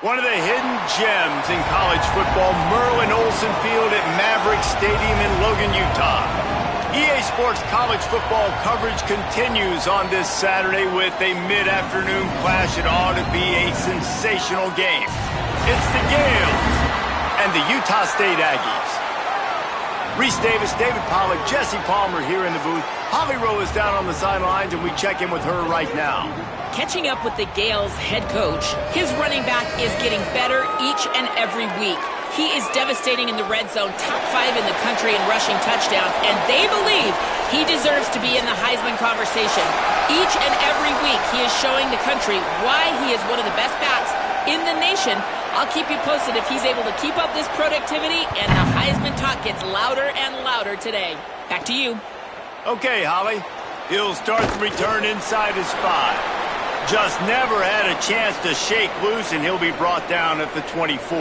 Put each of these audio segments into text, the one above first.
One of the hidden gems in college football, Merlin Olsen Field at Maverick Stadium in Logan, Utah. EA Sports college football coverage continues on this Saturday with a mid-afternoon clash. It ought to be a sensational game. It's the Gales and the Utah State Aggies. Reese Davis, David Pollack, Jesse Palmer here in the booth. Holly Rowe is down on the sidelines, and we check in with her right now. Catching up with the Gales head coach, his running back is getting better each and every week. He is devastating in the red zone, top 5 in the country in rushing touchdowns, and they believe he deserves to be in the Heisman conversation. Each and every week, he is showing the country why he is one of the best backs in the nation. I'll keep you posted if he's able to keep up this productivity, and the Heisman talk gets louder and louder today. Back to you. Okay, Holly. He'll start the return inside his 5. Just never had a chance to shake loose, and he'll be brought down at the 24.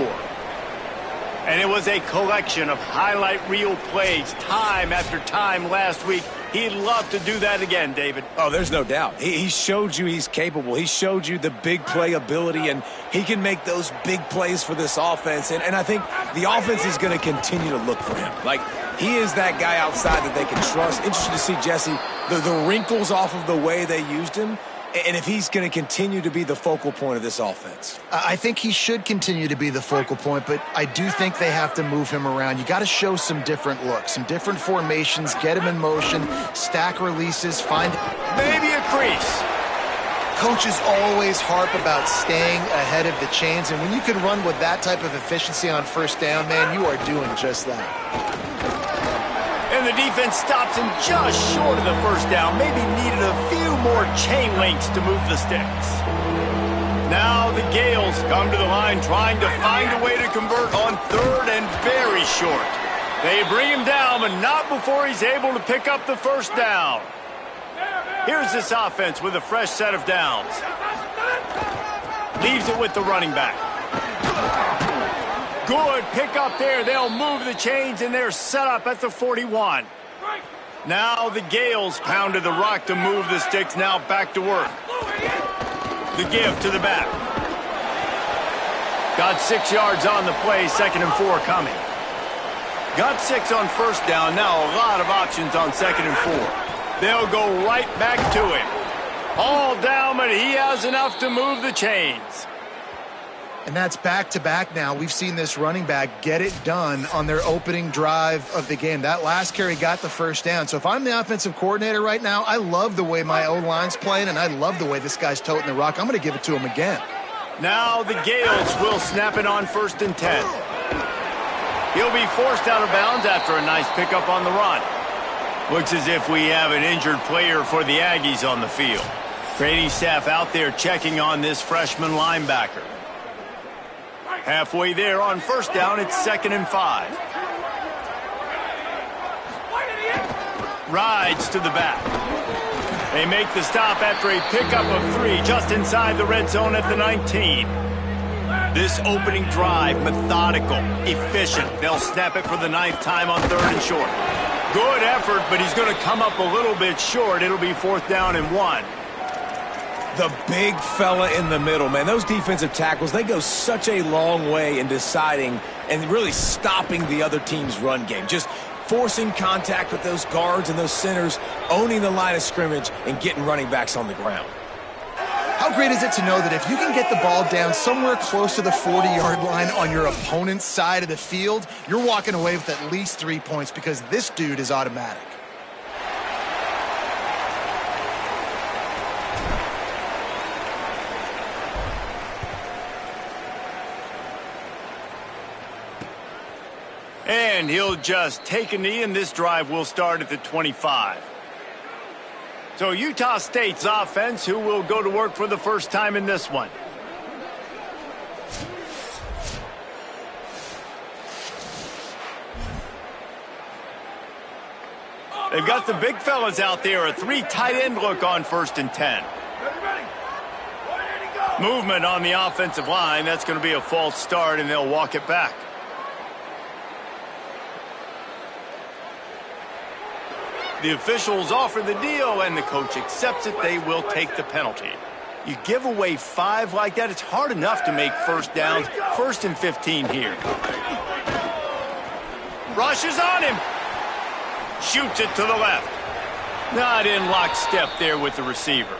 And it was a collection of highlight reel plays time after time last week. He'd love to do that again, David. Oh, there's no doubt. He showed you he's capable. He showed you the big play ability, and he can make those big plays for this offense. And I think the offense is going to continue to look for him. Like, he is that guy outside that they can trust. Interesting to see, Jesse, the wrinkles off of the way they used him, and if he's going to continue to be the focal point of this offense. I think he should continue to be the focal point, but I do think they have to move him around. You got to show some different looks, some different formations, get him in motion, stack releases, find maybe a crease. Coaches always harp about staying ahead of the chains, and when you can run with that type of efficiency on first down, man, you are doing just that. And the defense stops him just short of the first down. Maybe needed a few more chain links to move the sticks. Now the Gales come to the line trying to find a way to convert on 3rd and very short. They bring him down, but not before he's able to pick up the first down. Here's this offense with a fresh set of downs. Leaves it with the running back. Good pick up there. They'll move the chains, and they're set up at the 41. Now the Gales pounded the rock to move the sticks. Now back to work. The give to the back. Got 6 yards on the play. 2nd and 4 coming. Got 6 on first down. Now a lot of options on 2nd and 4. They'll go right back to him. All down, but he has enough to move the chains. And that's back-to-back now. We've seen this running back get it done on their opening drive of the game. That last carry got the first down. So if I'm the offensive coordinator right now, I love the way my O-line's playing, and I love the way this guy's toting the rock. I'm going to give it to him again. Now the Gales will snap it on 1st and 10. He'll be forced out of bounds after a nice pickup on the run. Looks as if we have an injured player for the Aggies on the field. Training staff out there checking on this freshman linebacker. Halfway there on first down, it's 2nd and 5. Rides to the back. They make the stop after a pickup of 3 just inside the red zone at the 19. This opening drive, methodical, efficient. They'll snap it for the 9th time on 3rd and short. Good effort, but he's going to come up a little bit short. It'll be 4th down and 1. The big fella in the middle, man. Those defensive tackles, they go such a long way in deciding and really stopping the other team's run game. Just forcing contact with those guards and those centers, owning the line of scrimmage, and getting running backs on the ground. How great is it to know that if you can get the ball down somewhere close to the 40-yard line on your opponent's side of the field, you're walking away with at least 3 points because this dude is automatic. And he'll just take a knee, and this drive will start at the 25. So Utah State's offense, who will go to work for the first time in this one. They've got the big fellas out there, a 3 tight end look on 1st and 10. Movement on the offensive line. That's going to be a false start, and they'll walk it back. The officials offer the deal, and the coach accepts it. They will take the penalty. You give away 5 like that, it's hard enough to make first downs. 1st and 15 here. Rushes on him. Shoots it to the left. Not in lockstep there with the receiver.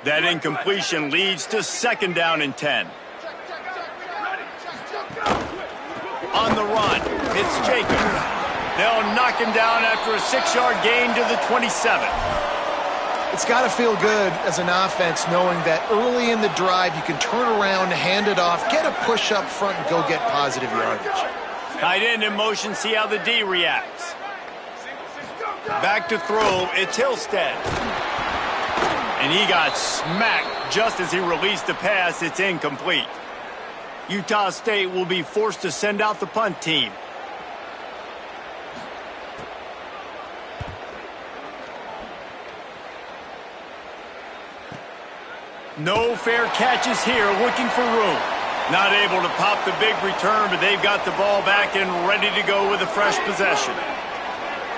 That incompletion leads to 2nd down and 10. On the run, it's Jacobs. They'll knock him down after a 6-yard gain to the 27. It's got to feel good as an offense knowing that early in the drive you can turn around, hand it off, get a push up front, and go get positive yardage. Tight end in motion, see how the D reacts. Back to throw, it's Hillstead. And he got smacked just as he released the pass. It's incomplete. Utah State will be forced to send out the punt team. No fair catches here, looking for room. Not able to pop the big return, but they've got the ball back and ready to go with a fresh possession.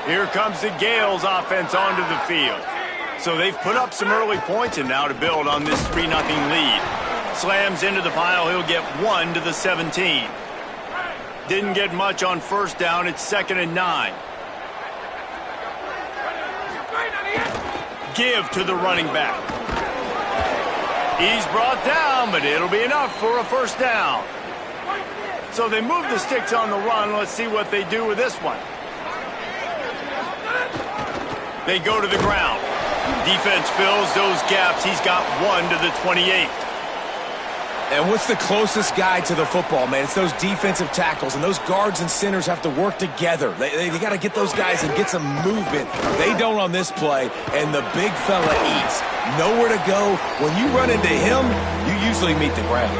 Here comes the Gales offense onto the field. So they've put up some early points and now to build on this 3-0 lead. Slams into the pile, he'll get 1 to the 17. Didn't get much on 1st down, it's 2nd and 9. Give to the running back. He's brought down, but it'll be enough for a 1st down. So they move the sticks on the run. Let's see what they do with this one. They go to the ground. Defense fills those gaps. He's got 1 to the 28. And what's the closest guy to the football, man? It's those defensive tackles, and those guards and centers have to work together. They got to get those guys and get some movement. They don't on this play, and the big fella eats. Nowhere to go. When you run into him, you usually meet the ground.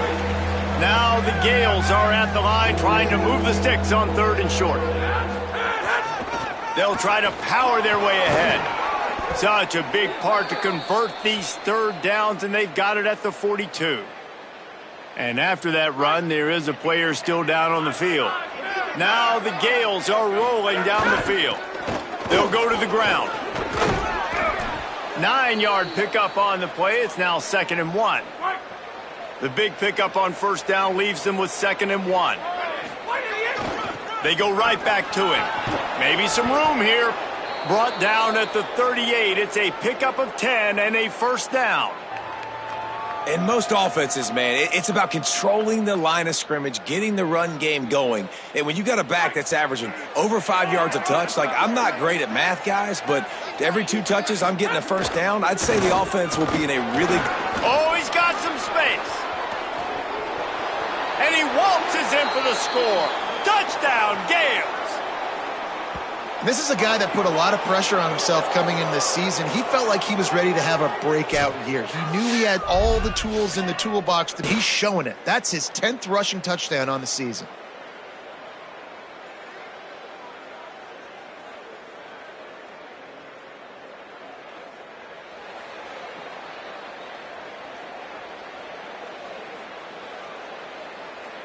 Now the Gales are at the line trying to move the sticks on 3rd and short. They'll try to power their way ahead. Such a big part to convert these 3rd downs, and they've got it at the 42. And after that run, there is a player still down on the field. Now the Gales are rolling down the field. They'll go to the ground. 9-yard pickup on the play. It's now 2nd and 1. The big pickup on 1st down leaves them with 2nd and 1. They go right back to him. Maybe some room here. Brought down at the 38. It's a pickup of 10 and a 1st down. In most offenses, man, it's about controlling the line of scrimmage, getting the run game going. And when you got a back that's averaging over 5 yards a touch, like, I'm not great at math, guys, but every 2 touches I'm getting a 1st down, I'd say the offense will be in a really... Oh, he's got some space. And he waltzes in for the score. Touchdown, Gales. This is a guy that put a lot of pressure on himself coming in this season. He felt like he was ready to have a breakout year. He knew he had all the tools in the toolbox. He's showing it. That's his 10th rushing touchdown on the season.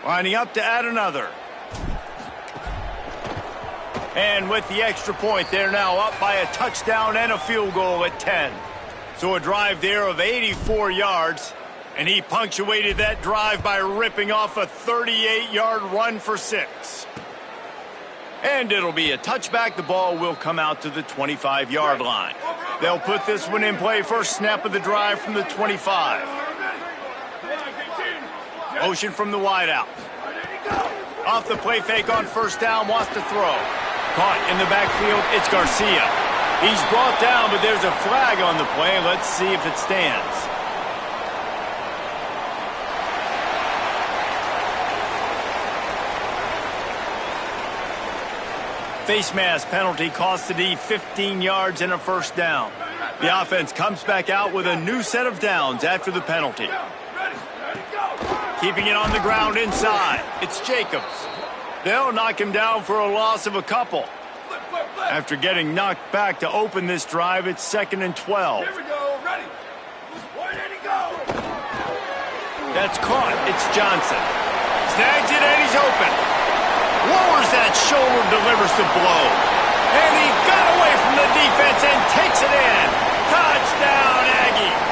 Lining up to add another. And with the extra point, they're now up by a touchdown and a field goal at 10. So a drive there of 84 yards. And he punctuated that drive by ripping off a 38-yard run for 6. And it'll be a touchback. The ball will come out to the 25-yard line. They'll put this one in play. First snap of the drive from the 25. Motion from the wideout. Off the play fake on 1st down, wants to throw. Caught in the backfield, it's Garcia. He's brought down, but there's a flag on the play. Let's see if it stands. Face mask penalty cost the D 15 yards and a 1st down. The offense comes back out with a new set of downs after the penalty. Keeping it on the ground inside. It's Jacobs. They'll knock him down for a loss of a couple. After getting knocked back to open this drive, it's 2nd and 12. Here we go. Ready. Where did he go? That's caught. It's Johnson. Snags it, and he's open. Lowers that shoulder, delivers the blow. And he got away from the defense and takes it in. Touchdown, Aggies.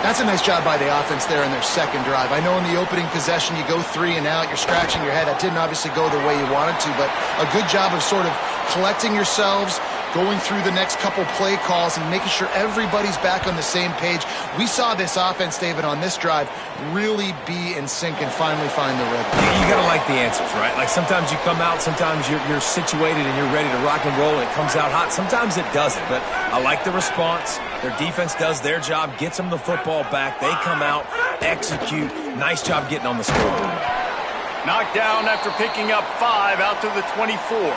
That's a nice job by the offense there in their second drive. I know in the opening possession you go 3 and out, you're scratching your head. That didn't obviously go the way you wanted to, but a good job of sort of collecting yourselves, going through the next couple play calls and making sure everybody's back on the same page. We saw this offense, David, on this drive really be in sync and finally find the rhythm. You got to like the answers, right? Like sometimes you come out, sometimes you're situated and you're ready to rock and roll and it comes out hot. Sometimes it doesn't, but I like the response. Their defense does their job, gets them the football back. They come out, execute. Nice job getting on the scoreboard. Knocked down after picking up 5 out to the 24.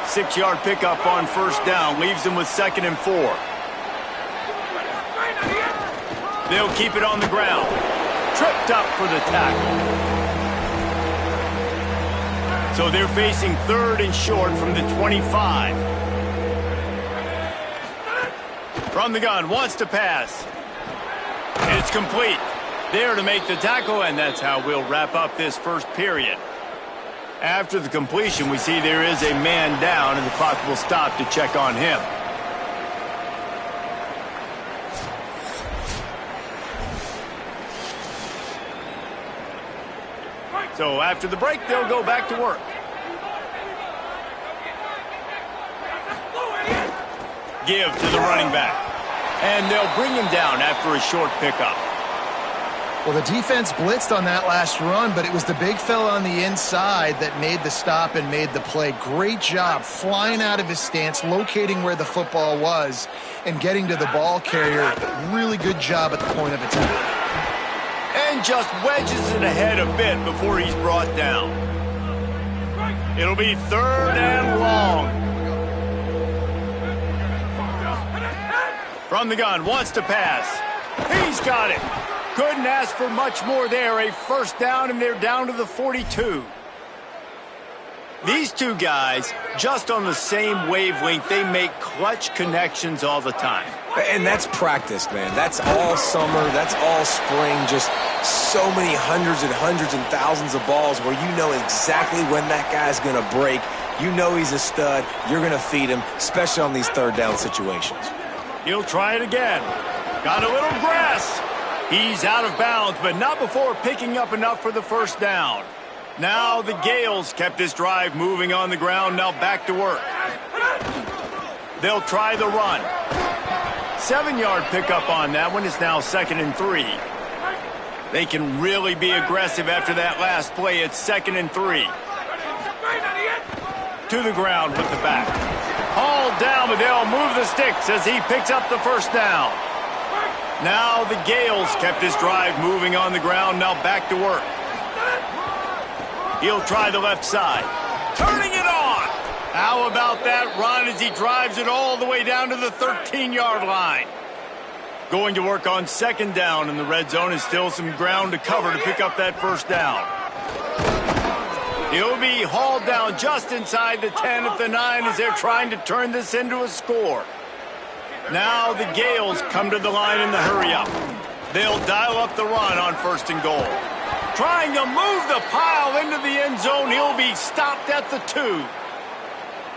6-yard pickup on first down, leaves them with 2nd and 4. They'll keep it on the ground. Tripped up for the tackle. So they're facing 3rd and short from the 25. From the gun, wants to pass. It's complete. There to make the tackle, and that's how we'll wrap up this first period. After the completion, we see there is a man down, and the clock will stop to check on him. So after the break, they'll go back to work. Give to the running back. And they'll bring him down after a short pickup. Well, the defense blitzed on that last run, but it was the big fella on the inside that made the stop and made the play. Great job flying out of his stance, locating where the football was, and getting to the ball carrier. Really good job at the point of attack. And just wedges it ahead a bit before he's brought down. It'll be 3rd and long. From the gun, wants to pass. He's got it. Couldn't ask for much more there. A first down, and they're down to the 42. These two guys, just on the same wavelength, they make clutch connections all the time. And that's practice, man. That's all summer. That's all spring. Just so many hundreds and thousands of balls where you know exactly when that guy's going to break. You know he's a stud. You're going to feed him, especially on these 3rd down situations. He'll try it again. Got a little grass. He's out of bounds, but not before picking up enough for the first down. Now the Gales kept this drive moving on the ground. Now back to work. They'll try the run. 7-yard pickup on that one. Is now 2nd and 3. They can really be aggressive after that last play. It's 2nd and 3. To the ground with the back. Hauled down, but they'll move the sticks as he picks up the first down. Now the Gales kept this drive moving on the ground. Now back to work. He'll try the left side. Turning it on. How about that run as he drives it all the way down to the 13-yard line. Going to work on 2nd down in the red zone, and still some ground to cover to pick up that first down. He'll be hauled down just inside the 10 at the 9 as they're trying to turn this into a score. Now the Gales come to the line in the hurry-up. They'll dial up the run on 1st and goal. Trying to move the pile into the end zone. He'll be stopped at the 2.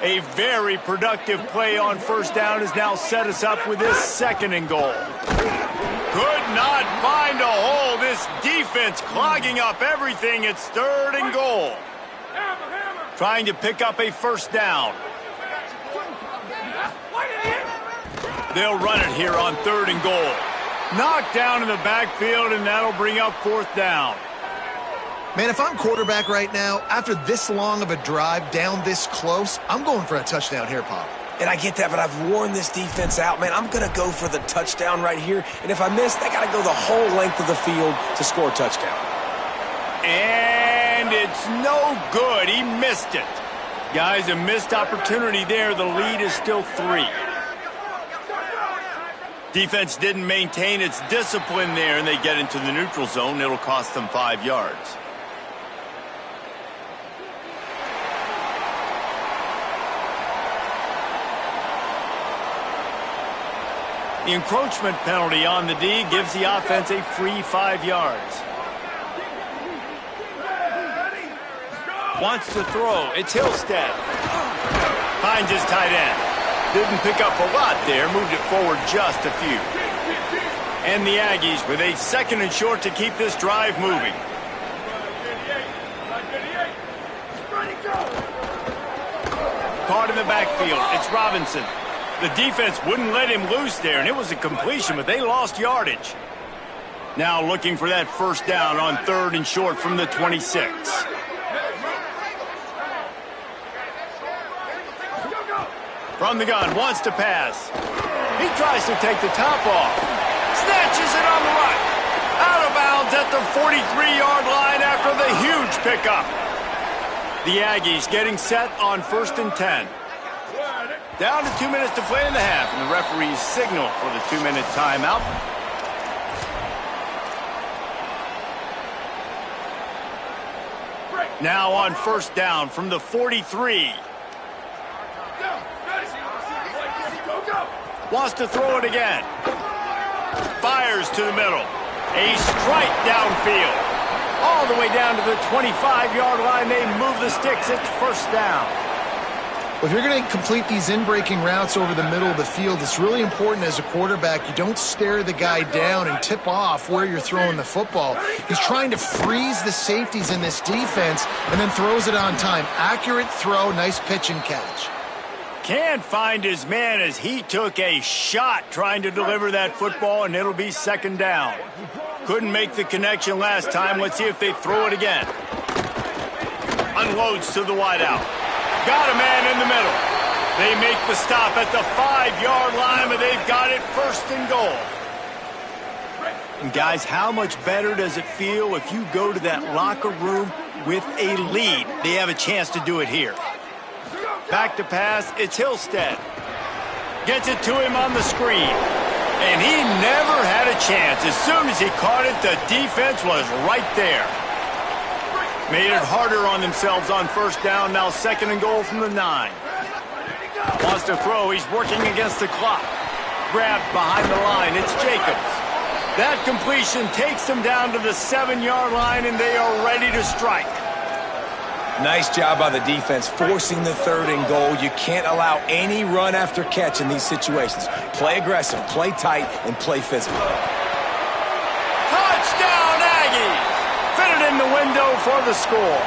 A very productive play on 1st down has now set us up with this 2nd and goal. Could not find a hole. This defense clogging up everything. It's 3rd and goal. Trying to pick up a first down. They'll run it here on 3rd and goal. Knocked down in the backfield, and that'll bring up 4th down. Man, if I'm quarterback right now, after this long of a drive down this close, I'm going for a touchdown here, Pop. And I get that, but I've worn this defense out, man. I'm going to go for the touchdown right here. And if I miss, they got to go the whole length of the field to score a touchdown. And it's no good. He missed it. Guys, a missed opportunity there. The lead is still 3. Defense didn't maintain its discipline there, and they get into the neutral zone. It'll cost them 5 yards. The encroachment penalty on the D gives the offense a free 5 yards. Wants to throw. It's Hillstead. Finds his tight end. Didn't pick up a lot there. Moved it forward just a few. And the Aggies with a 2nd and short to keep this drive moving. Caught in the backfield. It's Robinson. The defense wouldn't let him loose there, and it was a completion, but they lost yardage. Now looking for that first down on 3rd and short from the 26. From the gun, wants to pass. He tries to take the top off. Snatches it on the right. Out of bounds at the 43-yard line after the huge pickup. The Aggies getting set on 1st and 10. Down to 2 minutes to play in the half, and the referees signal for the 2-minute timeout. Now on 1st down from the 43. Wants to throw it again. Fires to the middle. A strike downfield. All the way down to the 25-yard line. They move the sticks. It's 1st down. Well, if you're going to complete these in-breaking routes over the middle of the field, it's really important as a quarterback you don't stare the guy down and tip off where you're throwing the football. He's trying to freeze the safeties in this defense and then throws it on time. Accurate throw, nice pitch and catch. Can't find his man as he took a shot trying to deliver that football, and it'll be 2nd down. Couldn't make the connection last time. Let's see if they throw it again. Unloads to the wideout. Got a man in the middle. They make the stop at the 5-yard line, but they've got it 1st and goal. And guys, how much better does it feel if you go to that locker room with a lead? They have a chance to do it here. Back to pass, it's Hillstead. Gets it to him on the screen. And he never had a chance. As soon as he caught it, the defense was right there. Made it harder on themselves on 1st down. Now 2nd and goal from the 9. Wants to throw. He's working against the clock. Grabbed behind the line. It's Jacobs. That completion takes them down to the 7-yard line, and they are ready to strike. Nice job by the defense, forcing the 3rd and goal. You can't allow any run after catch in these situations. Play aggressive, play tight, and play physical. Touchdown, Aggies! Fitted in the window for the score.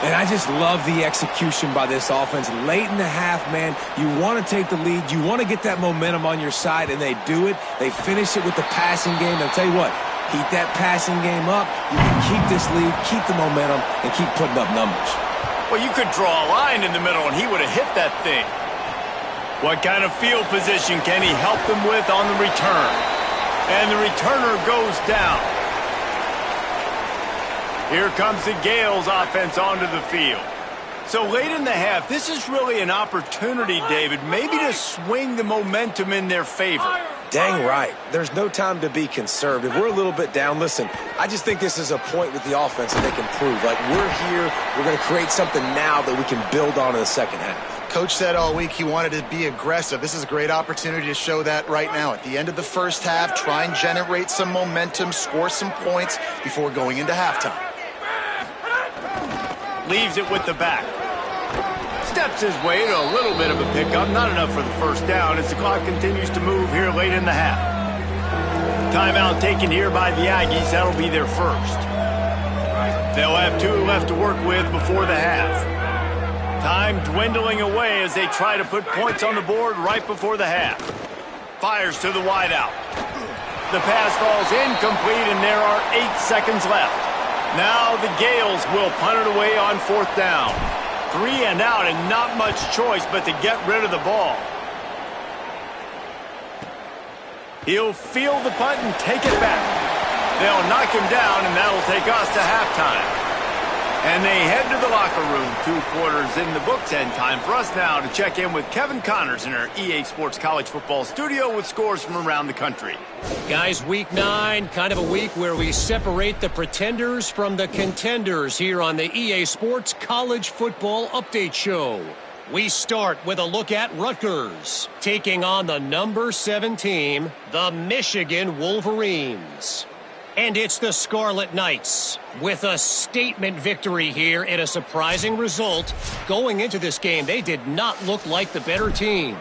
And I just love the execution by this offense. Late in the half, man, you want to take the lead. You want to get that momentum on your side, and they do it. They finish it with the passing game. I'll tell you what. Keep that passing game up. You can keep this lead, keep the momentum, and keep putting up numbers. Well, you could draw a line in the middle, and he would have hit that thing. What kind of field position can he help them with on the return? And the returner goes down. Here comes the Gales offense onto the field. So late in the half, this is really an opportunity, David, maybe to swing the momentum in their favor. Dang right. There's no time to be conservative. We're a little bit down. Listen, I just think this is a point with the offense that they can prove. Like, we're here. We're going to create something now that we can build on in the 2nd half. Coach said all week he wanted to be aggressive. This is a great opportunity to show that right now. At the end of the 1st half, try and generate some momentum, score some points before going into halftime. Leaves it with the back. Steps his way to a little bit of a pickup. Not enough for the 1st down as the clock continues to move here late in the half. Timeout taken here by the Aggies. That'll be their 1st. They'll have 2 left to work with before the half. Time dwindling away as they try to put points on the board right before the half. Fires to the wideout. The pass falls incomplete, and there are 8 seconds left. Now the Gales will punt it away on 4th down. 3 and out, and not much choice but to get rid of the ball. He'll field the punt and take it back. They'll knock him down, and that'll take us to halftime. And they head to the locker room. 2 quarters in the books, and time for us now to check in with Kevin Connors in our EA Sports College Football studio with scores from around the country. Guys, week 9, kind of a week where we separate the pretenders from the contenders here on the EA Sports College Football Update Show. We start with a look at Rutgers, taking on the number 7 team, the Michigan Wolverines. And it's the Scarlet Knights with a statement victory here and a surprising result. Going into this game, they did not look like the better team.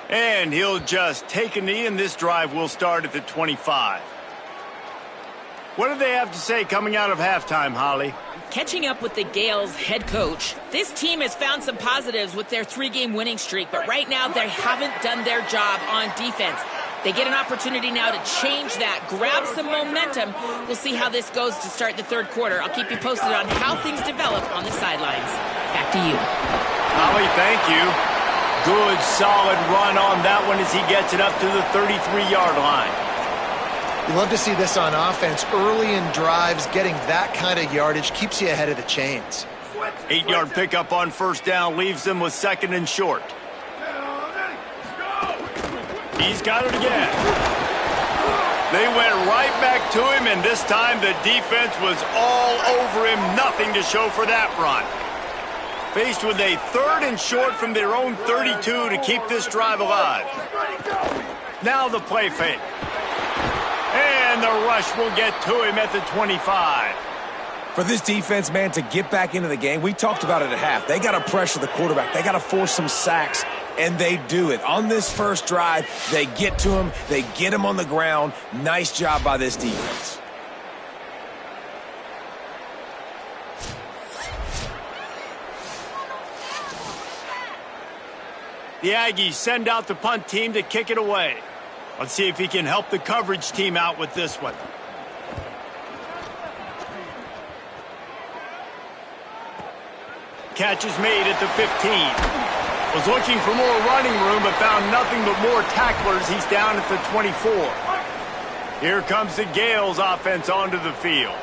And he'll just take a knee, and this drive will start at the 25. What do they have to say coming out of halftime, Holly? Catching up with the Gales head coach, this team has found some positives with their 3-game winning streak, but right now they haven't done their job on defense. They get an opportunity now to change that, grab some momentum. We'll see how this goes to start the third quarter. I'll keep you posted on how things develop on the sidelines. Back to you. Holly, thank you. Good, solid run on that one as he gets it up to the 33-yard line. You love to see this on offense. Early in drives, getting that kind of yardage keeps you ahead of the chains. 8-yard pickup on first down leaves them with 2nd and short. He's got it again. They went right back to him, and this time the defense was all over him. Nothing to show for that run. Faced with a 3rd and short from their own 32 to keep this drive alive. Now the play fake. And the rush will get to him at the 25. For this defense, man, to get back into the game, we talked about it at half. They got to pressure the quarterback. They got to force some sacks, and they do it. On this first drive, they get to him. They get him on the ground. Nice job by this defense. The Aggies send out the punt team to kick it away. Let's see if he can help the coverage team out with this one. Catch is made at the 15. Was looking for more running room, but found nothing but more tacklers. He's down at the 24. Here comes the Gales offense onto the field.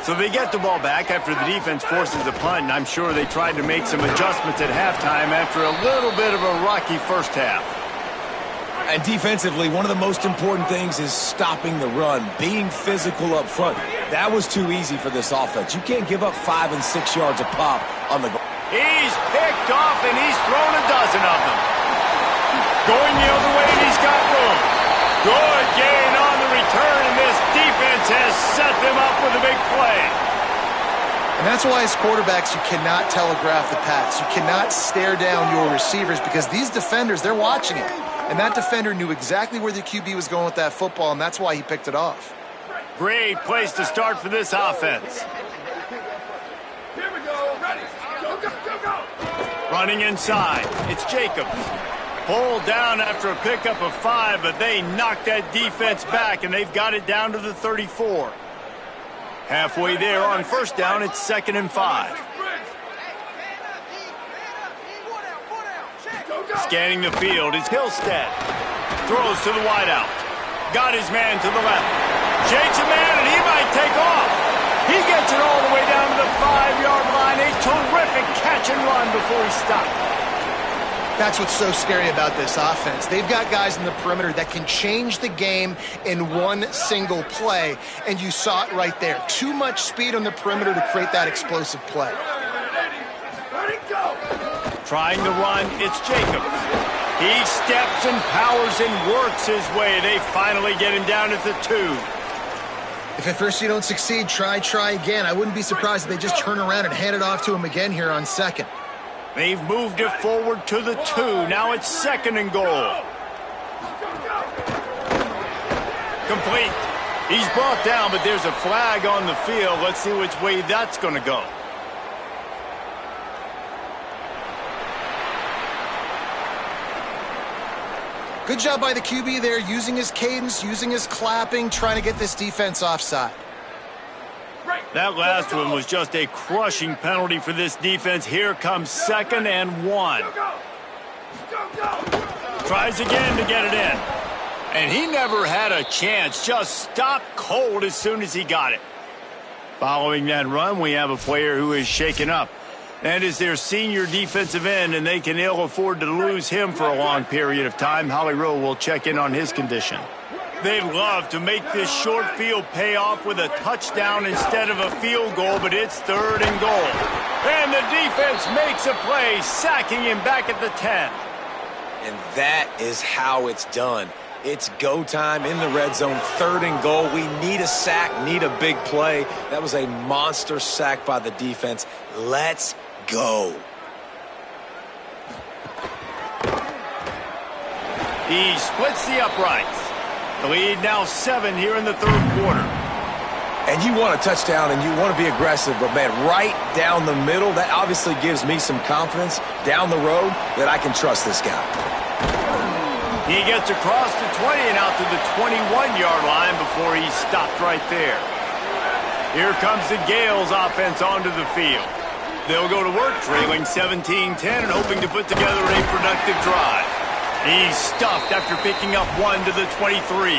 So they get the ball back after the defense forces a punt, and I'm sure they tried to make some adjustments at halftime after a little bit of a rocky first half. And defensively, one of the most important things is stopping the run, being physical up front. That was too easy for this offense. You can't give up 5 and 6 yards a pop on the goal. He's picked off, and he's thrown a dozen of them. Going the other way, and he's got room. Good gain on the return, and this defense has set them up with a big play. And that's why as quarterbacks, you cannot telegraph the pass. You cannot stare down your receivers because these defenders, they're watching it. And that defender knew exactly where the QB was going with that football, and that's why he picked it off. Great place to start for this offense. Here we go. Ready. Go, go, go, go. Running inside. It's Jacobs. Pulled down after a pickup of 5, but they knocked that defense back, and they've got it down to the 34. Halfway there on first down, it's 2nd and 5. Scanning the field is Hillstead. Throws to the wideout. Got his man to the left. Shakes a man, and he might take off. He gets it all the way down to the 5-yard line. A terrific catch and run before he stopped. That's what's so scary about this offense. They've got guys in the perimeter that can change the game in one single play, and you saw it right there. Too much speed on the perimeter to create that explosive play. Ready, go. Trying to run, it's Jacobs. He steps and powers and works his way. They finally get him down at the 2. If at first you don't succeed, try again. I wouldn't be surprised if they just turn around and hand it off to him again here on 2nd. They've moved it forward to the 2. Now it's 2nd and goal. Complete. He's brought down, but there's a flag on the field. Let's see which way that's going to go. Good job by the QB there, using his cadence, using his clapping, trying to get this defense offside. That last one was just a crushing penalty for this defense. Here comes 2nd and 1. Tries again to get it in. And he never had a chance. Just stopped cold as soon as he got it. Following that run, we have a player who is shaken up. That is their senior defensive end, and they can ill afford to lose him for a long period of time. Holly Rowe will check in on his condition. They'd love to make this short field pay off with a touchdown instead of a field goal, but it's 3rd and goal. And the defense makes a play, sacking him back at the 10. And that is how it's done. It's go time in the red zone, 3rd and goal. We need a sack, need a big play. That was a monster sack by the defense. Let's go. He splits the uprights. The lead now 7 here in the 3rd quarter. And you want a touchdown and you want to be aggressive, but man, right down the middle, that obviously gives me some confidence down the road that I can trust this guy. He gets across the 20 and out to the 21-yard line before he's stopped right there. Here comes the Gales offense onto the field. They'll go to work trailing 17-10 and hoping to put together a productive drive. He's stuffed after picking up 1 to the 23.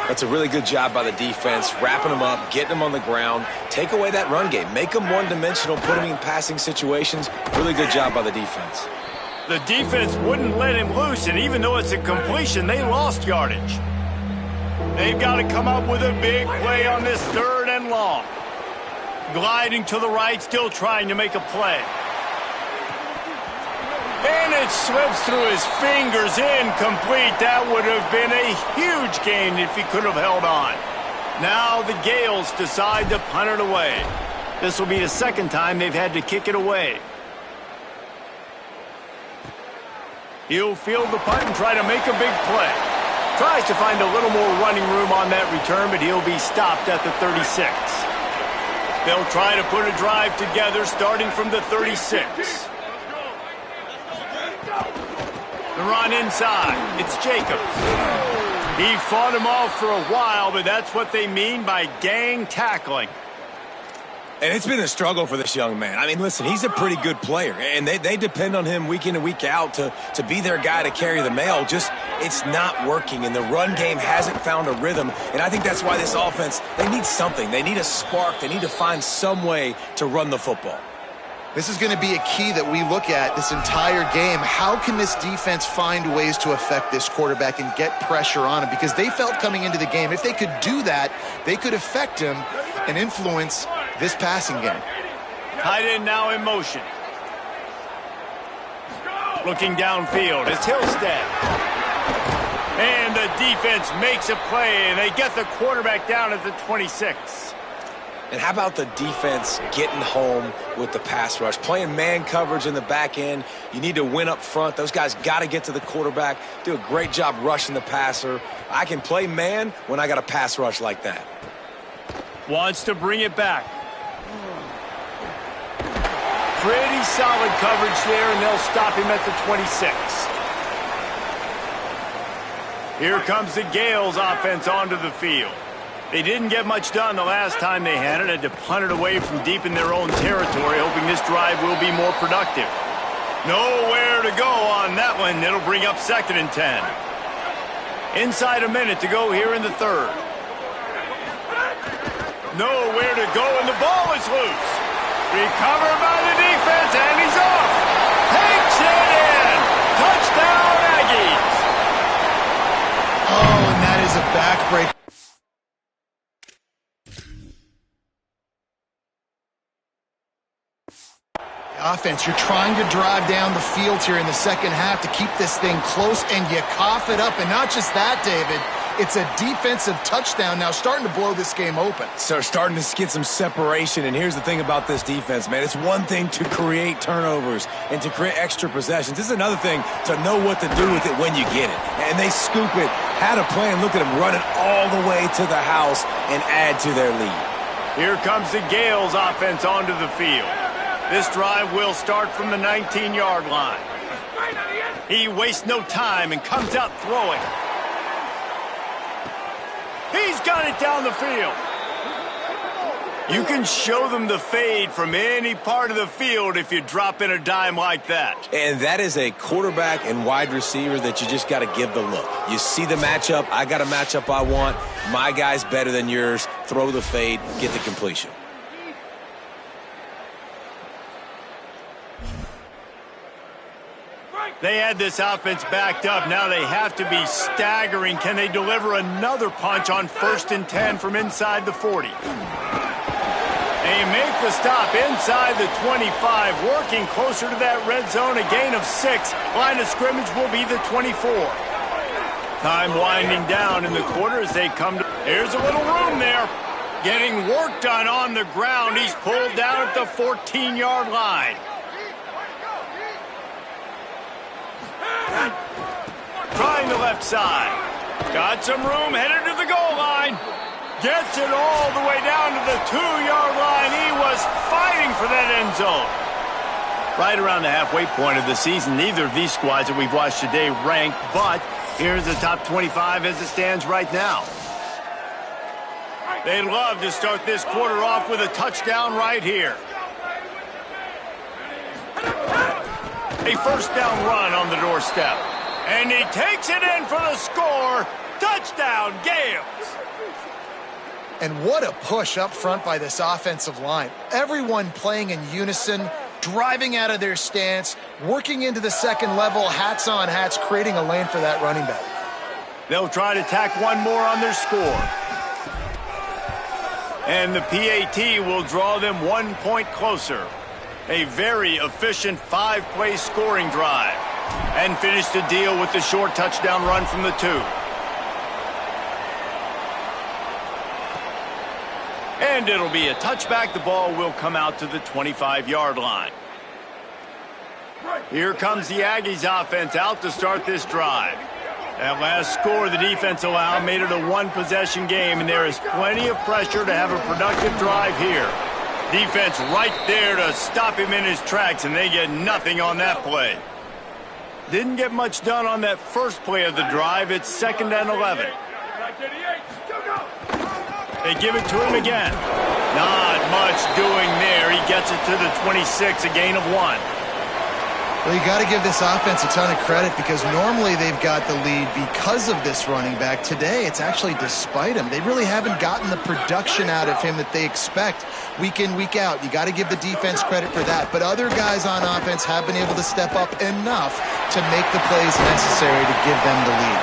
That's a really good job by the defense, wrapping them up, getting them on the ground, take away that run game, make them one-dimensional, put them in passing situations. Really good job by the defense. The defense wouldn't let him loose, and even though it's a completion, they lost yardage. They've got to come up with a big play on this 3rd and long. Gliding to the right, still trying to make a play. And it slips through his fingers, incomplete. That would have been a huge gain if he could have held on. Now the Gales decide to punt it away. This will be the 2nd time they've had to kick it away. He'll field the punt and try to make a big play. Tries to find a little more running room on that return, but he'll be stopped at the 36. They'll try to put a drive together starting from the 36. The run inside. It's Jacobs. He fought him off for a while, but that's what they mean by gang tackling. And it's been a struggle for this young man. I mean, listen, he's a pretty good player, and they depend on him week in and week out to be their guy to carry the mail. Just, it's not working, and the run game hasn't found a rhythm, and I think that's why this offense, they need something. They need a spark. They need to find some way to run the football. This is going to be a key that we look at this entire game. How can this defense find ways to affect this quarterback and get pressure on him? Because they felt coming into the game, if they could do that, they could affect him and influence this passing game. Tight end now in motion. Looking downfield, it's Hillstead. And the defense makes a play, and they get the quarterback down at the 26. And how about the defense getting home with the pass rush? Playing man coverage in the back end. You need to win up front. Those guys got to get to the quarterback. Do a great job rushing the passer. I can play man when I got a pass rush like that. Wants to bring it back. Pretty solid coverage there, and they'll stop him at the 26. Here comes the Gales offense onto the field. They didn't get much done the last time they had it. Had to punt it away from deep in their own territory, hoping this drive will be more productive. Nowhere to go on that one. It'll bring up 2nd and 10. Inside a minute to go here in the 3rd. Nowhere to go, and the ball is loose. Recovered by the defense, and he's off. Takes it in. Touchdown, Aggies. Oh, and that is a backbreaker. Offense, you're trying to drive down the field here in the 2nd half to keep this thing close, and you cough it up. And not just that, David, it's a defensive touchdown now, starting to blow this game open. So starting to get some separation, and here's the thing about this defense, man. It's one thing to create turnovers and to create extra possessions. This is another thing to know what to do with it when you get it. And they scoop it, had a plan, look at them run it all the way to the house and add to their lead. Here comes the Gales offense onto the field. This drive will start from the 19-yard line. He wastes no time and comes out throwing. He's got it down the field. You can show them the fade from any part of the field if you drop in a dime like that. And that is a quarterback and wide receiver that you just got to give the look. You see the matchup. I got a matchup I want. My guy's better than yours. Throw the fade, get the completion. They had this offense backed up. Now they have to be staggering. Can they deliver another punch on 1st and 10 from inside the 40? They make the stop inside the 25, working closer to that red zone, a gain of 6. Line of scrimmage will be the 24. Time winding down in the quarter as they come to... Here's a little room there. Getting work done on the ground. He's pulled down at the 14-yard line. Trying the left side. Got some room, headed to the goal line. Gets it all the way down to the 2-yard line. He was fighting for that end zone. Right around the halfway point of the season, neither of these squads that we've watched today rank, but here's the top 25 as it stands right now. They'd love to start this quarter off with a touchdown right here. A first down run on the doorstep. And he takes it in for the score. Touchdown, Gales. And what a push up front by this offensive line. Everyone playing in unison, driving out of their stance, working into the second level, hats on hats, creating a lane for that running back. They'll try to tack one more on their score. And the PAT will draw them 1 point closer. A very efficient 5-play scoring drive. And finish the deal with the short touchdown run from the 2. And it'll be a touchback. The ball will come out to the 25-yard line. Here comes the Aggies offense out to start this drive. That last score the defense allowed made it a 1-possession game, and there is plenty of pressure to have a productive drive here. Defense right there to stop him in his tracks, and they get nothing on that play. Didn't get much done on that first play of the drive. It's 2nd and 11. They give it to him again. Not much doing there. He gets it to the 26, a gain of 1. Well, you got to give this offense a ton of credit because normally they've got the lead because of this running back. Today, it's actually despite him. They really haven't gotten the production out of him that they expect week in, week out. You got to give the defense credit for that. But other guys on offense have been able to step up enough to make the plays necessary to give them the lead.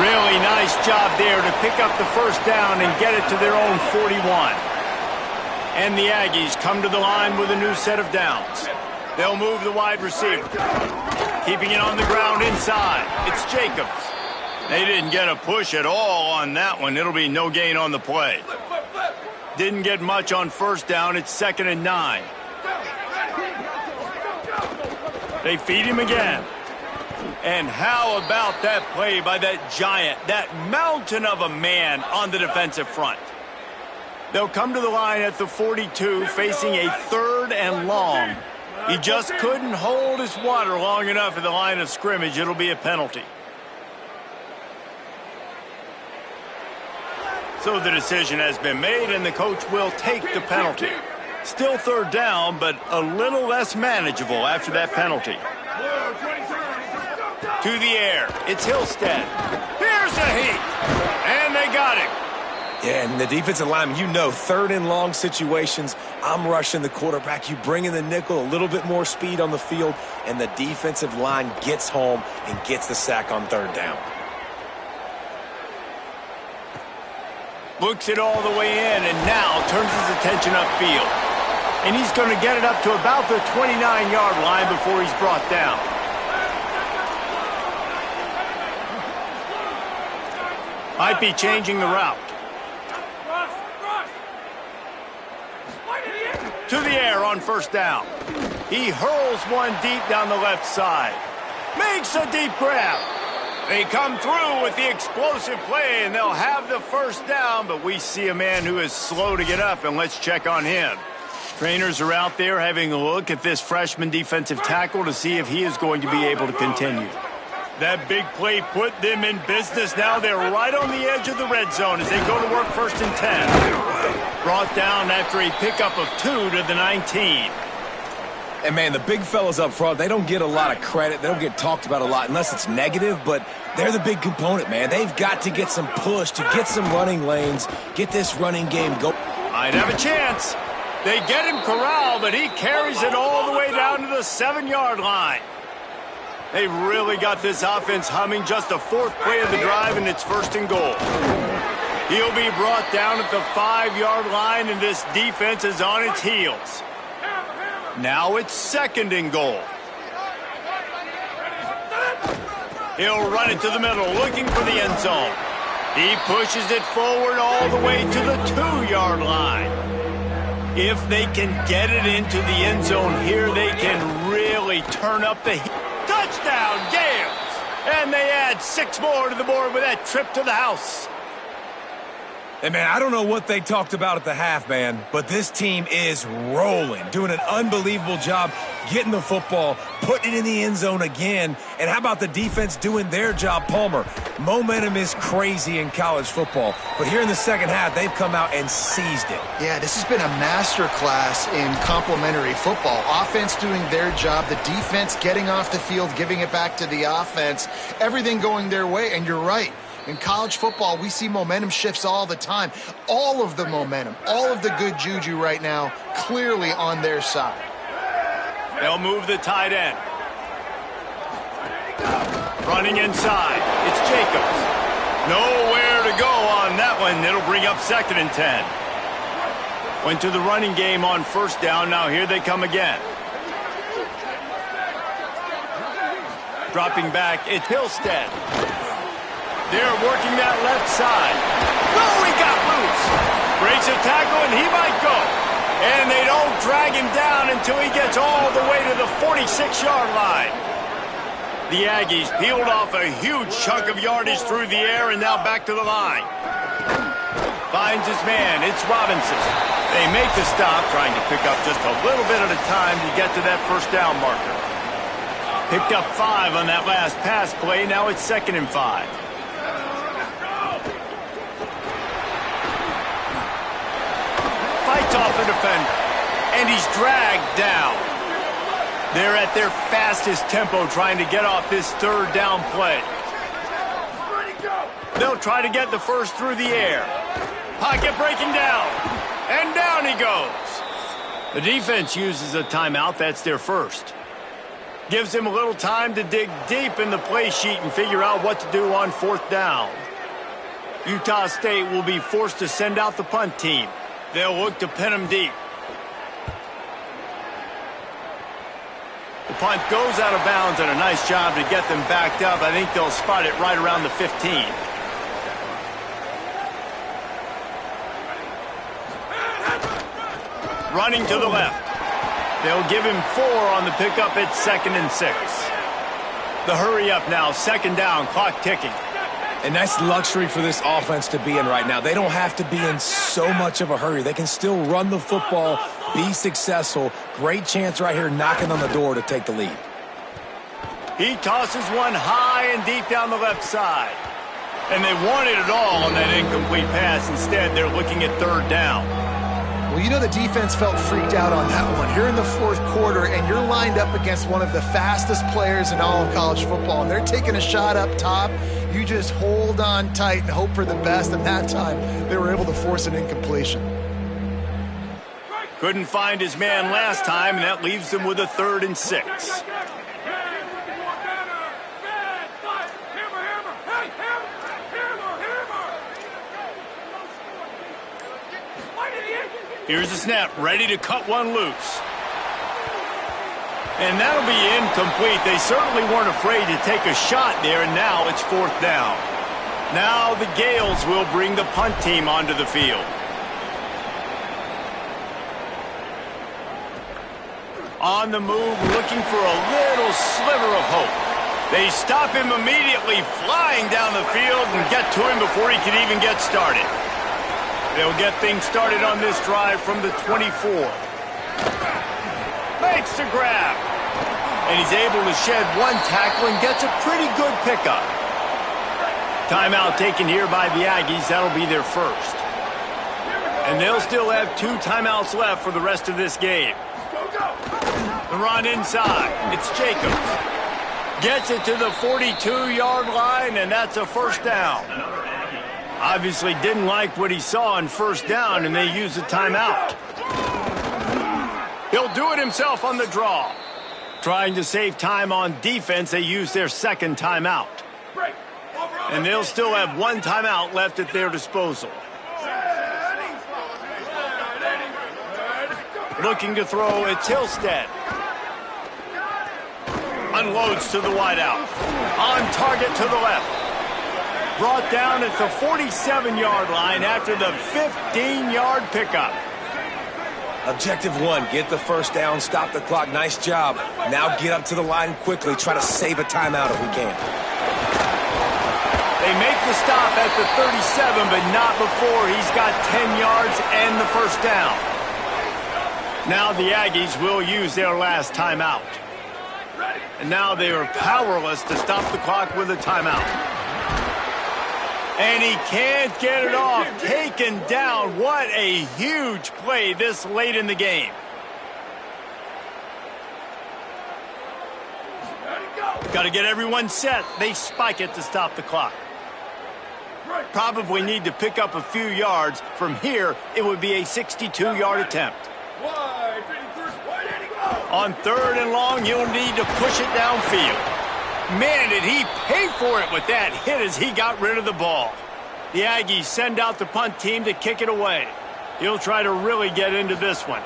Really nice job there to pick up the first down and get it to their own 41. And the Aggies come to the line with a new set of downs. They'll move the wide receiver. Keeping it on the ground inside. It's Jacobs. They didn't get a push at all on that one. It'll be no gain on the play. Didn't get much on first down. It's 2nd and 9. They feed him again. And how about that play by that giant, that mountain of a man on the defensive front? They'll come to the line at the 42, facing a 3rd and long. He just couldn't hold his water long enough at the line of scrimmage. It'll be a penalty. So the decision has been made, and the coach will take the penalty. Still 3rd down, but a little less manageable after that penalty. To the air. It's Hillstead. Here's a heat. And they got him. Yeah, and the defensive lineman, you know, 3rd and long situations, I'm rushing the quarterback. You bring in the nickel, a little bit more speed on the field, and the defensive line gets home and gets the sack on 3rd down. Looks it all the way in, and now turns his attention upfield. And he's going to get it up to about the 29-yard line before he's brought down. Might be changing the route. To the air on first down. He hurls one deep down the left side. Makes a deep grab. They come through with the explosive play, and they'll have the first down, but we see a man who is slow to get up, and let's check on him. Trainers are out there having a look at this freshman defensive tackle to see if he is going to be able to continue. That big play put them in business. Now they're right on the edge of the red zone as they go to work 1st and 10. Brought down after a pickup of 2 to the 19. And, man, the big fellas up front, they don't get a lot of credit. They don't get talked about a lot unless it's negative, but they're the big component, man. They've got to get some push, to get some running lanes, get this running game going. Might have a chance. They get him corralled, but he carries it all the way down to the 7-yard line. They've really got this offense humming. Just the fourth play of the drive, and it's 1st and goal. He'll be brought down at the 5-yard line, and this defense is on its heels. Now it's 2nd and goal. He'll run it to the middle, looking for the end zone. He pushes it forward all the way to the 2-yard line. If they can get it into the end zone here, they can really turn up the heat. Touchdown, Gales! And they add 6 more to the board with that trip to the house. Hey, man, I don't know what they talked about at the half, man, but this team is rolling, doing an unbelievable job getting the football, putting it in the end zone again. And how about the defense doing their job, Palmer? Momentum is crazy in college football, but here in the second half, they've come out and seized it. Yeah, this has been a masterclass in complementary football. Offense doing their job, the defense getting off the field, giving it back to the offense, everything going their way, and you're right. In college football, we see momentum shifts all the time. All of the momentum, all of the good juju right now, clearly on their side. They'll move the tight end. Running inside. It's Jacobs. Nowhere to go on that one. It'll bring up 2nd and 10. Went to the running game on 1st down. Now here they come again. Dropping back, it's Hillstead. They're working that left side. Oh, he got loose. Breaks a tackle, and he might go. And they don't drag him down until he gets all the way to the 46-yard line. The Aggies peeled off a huge chunk of yardage through the air and now back to the line. Finds his man. It's Robinson. They make the stop, trying to pick up just a little bit at a time to get to that 1st down marker. Picked up 5 on that last pass play. Now it's 2nd and 5. Fights off the defender, and he's dragged down. They're at their fastest tempo trying to get off this 3rd down play. They'll try to get the first through the air. Pocket breaking down, and down he goes. The defense uses a timeout. That's their first. Gives them a little time to dig deep in the play sheet and figure out what to do on 4th down. Utah State will be forced to send out the punt team. They'll look to pin them deep. The punt goes out of bounds, and a nice job to get them backed up. I think they'll spot it right around the 15. Running to the left. They'll give him 4 on the pickup at 2nd and 6. The hurry up now, 2nd down, clock ticking. And that's luxury for this offense to be in right now. They don't have to be in so much of a hurry. They can still run the football, be successful. Great chance right here knocking on the door to take the lead. He tosses one high and deep down the left side. And they wanted it all on that incomplete pass. Instead, they're looking at 3rd down. Well, you know the defense felt freaked out on that one. You're in the 4th quarter, and you're lined up against one of the fastest players in all of college football, and they're taking a shot up top. You just hold on tight and hope for the best, and that time they were able to force an incompletion. Couldn't find his man last time, and that leaves them with a 3rd and 6. Here's the snap, ready to cut one loose. And that'll be incomplete. They certainly weren't afraid to take a shot there, and now it's 4th down. Now the Gales will bring the punt team onto the field. On the move, looking for a little sliver of hope. They stop him immediately, flying down the field, and get to him before he can even get started. They'll get things started on this drive from the 24. Makes the grab. And he's able to shed one tackle and gets a pretty good pickup. Timeout taken here by the Aggies. That'll be their first. And they'll still have 2 timeouts left for the rest of this game. The run inside. It's Jacobs. Gets it to the 42-yard line, and that's a 1st down. Obviously didn't like what he saw on 1st down, and they use a timeout. He'll do it himself on the draw. Trying to save time on defense, they use their second timeout. And they'll still have one timeout left at their disposal. Looking to throw, it's Hillstead. Unloads to the wideout. On target to the left. Brought down at the 47-yard line after the 15-yard pickup. Objective one, get the first down, stop the clock. Nice job. Now get up to the line quickly. Try to save a timeout if we can. They make the stop at the 37, but not before he's got 10 yards and the first down. Now the Aggies will use their last timeout. And now they are powerless to stop the clock with a timeout. And he can't get it off. Taken down. What a huge play this late in the game. Got to get everyone set. They spike it to stop the clock. Probably need to pick up a few yards. From here, it would be a 62-yard attempt. On third and long, he'll need to push it downfield. Man, did he pay for it with that hit as he got rid of the ball. The Aggies send out the punt team to kick it away. He'll try to really get into this one.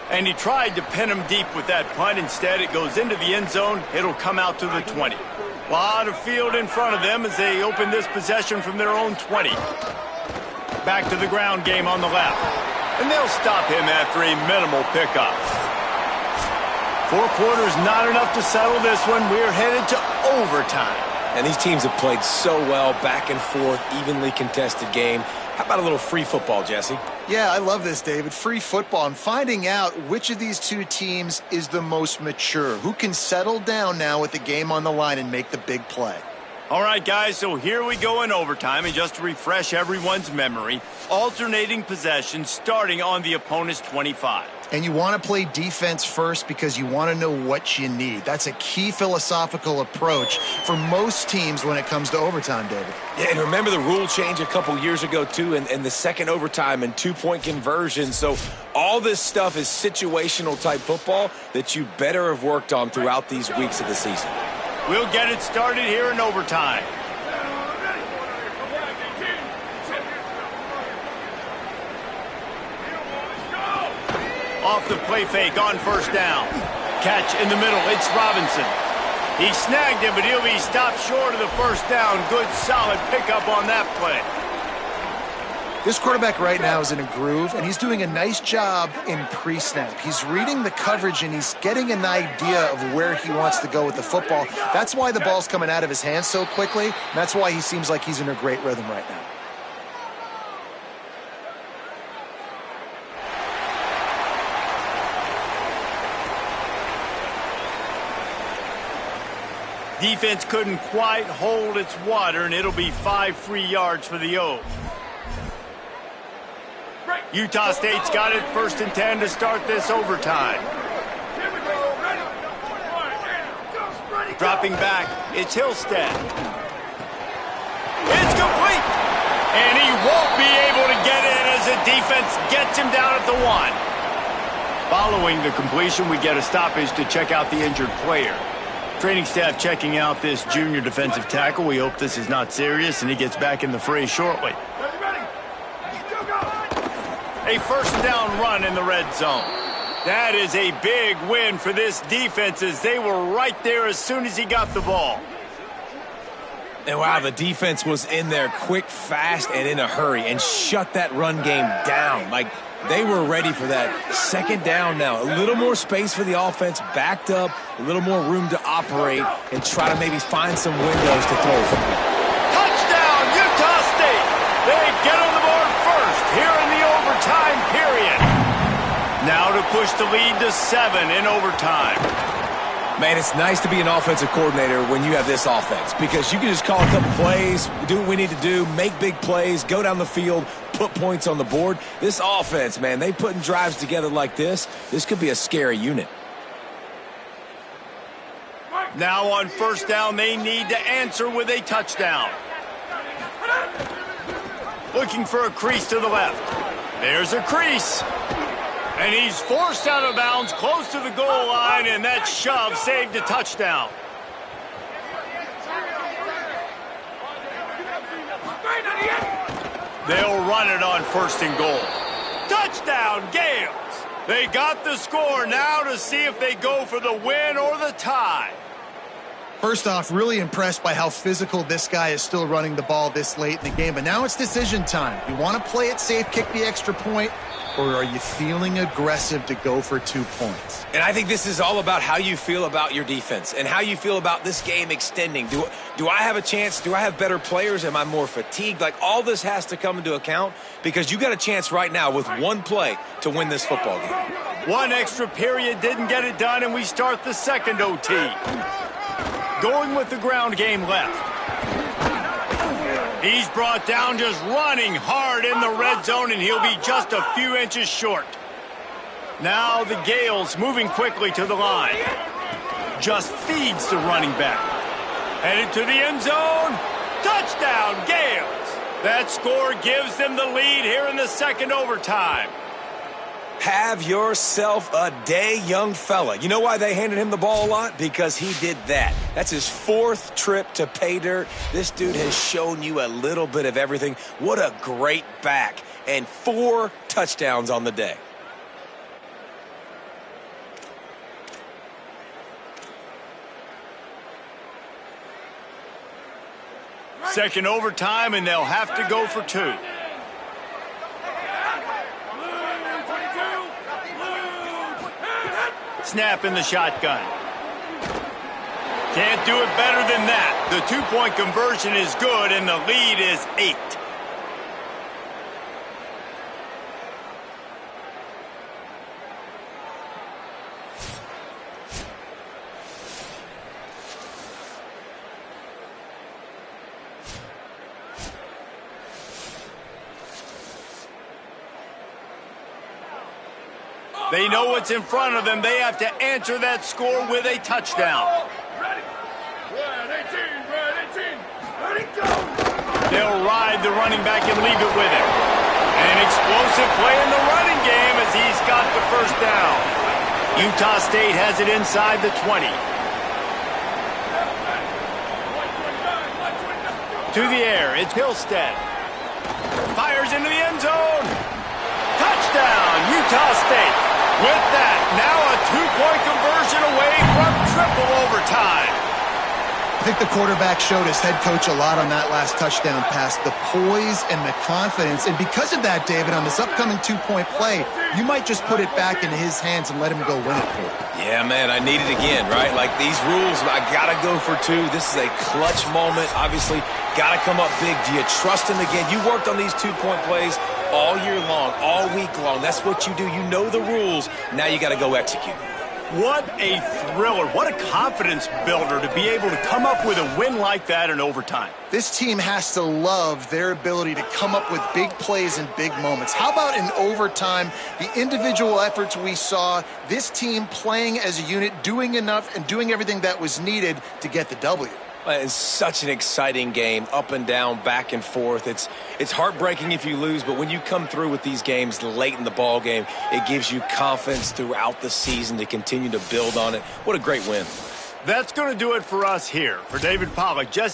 And he tried to pin him deep with that punt. Instead, it goes into the end zone. It'll come out to the 20. A lot of field in front of them as they open this possession from their own 20. Back to the ground game on the left. And they'll stop him after a minimal pickup. 4 quarters not enough to settle this one. We're headed to overtime. And these teams have played so well, back and forth, evenly contested game. How about a little free football, Jesse? Yeah, I love this, David. Free football. I'm finding out which of these two teams is the most mature. Who can settle down now with the game on the line and make the big play? All right, guys, so here we go in overtime. And just to refresh everyone's memory, alternating possessions starting on the opponent's 25. And you want to play defense first because you want to know what you need. That's a key philosophical approach for most teams when it comes to overtime, David. Yeah, and remember the rule change a couple years ago, too, and the second overtime and 2-point conversion. So all this stuff is situational type football that you better have worked on throughout these weeks of the season. We'll get it started here in overtime. Off the play fake on first down. Catch in the middle. It's Robinson. He snagged him, but he'll be stopped short of the first down. Good, solid pickup on that play. This quarterback right now is in a groove, and he's doing a nice job in pre-snap. He's reading the coverage, and he's getting an idea of where he wants to go with the football. That's why the ball's coming out of his hands so quickly, and that's why he seems like he's in a great rhythm right now. Defense couldn't quite hold its water, and it'll be 5 free yards for the O's. Utah State's got it 1st and 10 to start this overtime. Dropping back, it's Hillstead. It's complete! And he won't be able to get in as the defense gets him down at the 1. Following the completion, we get a stoppage to check out the injured player. Training staff checking out this junior defensive tackle. We hope this is not serious and he gets back in the fray shortly. A first down run in the red zone. That is a big win for this defense as they were right there as soon as he got the ball. And wow, the defense was in there quick, fast, and in a hurry and shut that run game down. Like, they were ready for that. Second down now. A little more space for the offense, backed up, a little more room to operate and try to maybe find some windows to throw from. Touchdown, Utah State! They get on the board first here in the overtime period. Now to push the lead to 7 in overtime. Man, it's nice to be an offensive coordinator when you have this offense because you can just call a couple plays, do what we need to do, make big plays, go down the field, put points on the board. This offense, man, they putting drives together like this. This could be a scary unit. Now on first down, they need to answer with a touchdown. Looking for a crease to the left. There's a crease. And he's forced out of bounds close to the goal line, and that shove saved a touchdown. They'll run it on 1st and goal. Touchdown, Gales! They got the score now to see if they go for the win or the tie. First off, really impressed by how physical this guy is still running the ball this late in the game. But now it's decision time. You want to play it safe, kick the extra point, or are you feeling aggressive to go for 2 points? And I think this is all about how you feel about your defense and how you feel about this game extending. Do I have a chance? Do I have better players? Am I more fatigued? Like, all this has to come into account because you got a chance right now with one play to win this football game. One extra period didn't get it done, and we start the second OT. Going with the ground game left. He's brought down just running hard in the red zone, and he'll be just a few inches short. Now the Gales moving quickly to the line. Just feeds the running back. Headed to the end zone. Touchdown, Gales! That score gives them the lead here in the second overtime. Have yourself a day, young fella. You know why they handed him the ball a lot? Because he did that. That's his 4th trip to pay dirt. This dude has shown you a little bit of everything. What a great back. And 4 touchdowns on the day. Second overtime, and they'll have to go for 2. Snap in the shotgun. Can't do it better than that. The 2-point conversion is good, and the lead is 8. They know what's in front of them. They have to answer that score with a touchdown. Ready? Red 18, red 18. Ready, go! They'll ride the running back and leave it with him. An explosive play in the running game as he's got the first down. Utah State has it inside the 20. To the air, it's Hillstead. Fires into the end zone. Touchdown, Utah State. With that, now a 2-point conversion away from triple overtime. I think the quarterback showed his head coach a lot on that last touchdown pass, the poise and the confidence. And because of that, David, on this upcoming 2-point play, you might just put it back in his hands and let him go win it for you. Yeah, man, I need it again, right? Like, these rules, I got to go for 2. This is a clutch moment. Obviously, got to come up big. Do you trust him again? You worked on these 2-point plays all year long, all week long. That's what you do. You know the rules. Now you got to go execute. What a thriller. What a confidence builder to be able to come up with a win like that in overtime. This team has to love their ability to come up with big plays and big moments. How about in overtime, the individual efforts we saw, this team playing as a unit, doing enough and doing everything that was needed to get the W. It's such an exciting game, up and down, back and forth. It's heartbreaking if you lose, but when you come through with these games late in the ball game, it gives you confidence throughout the season to continue to build on it. What a great win. That's going to do it for us here. For David Pollack, Jesse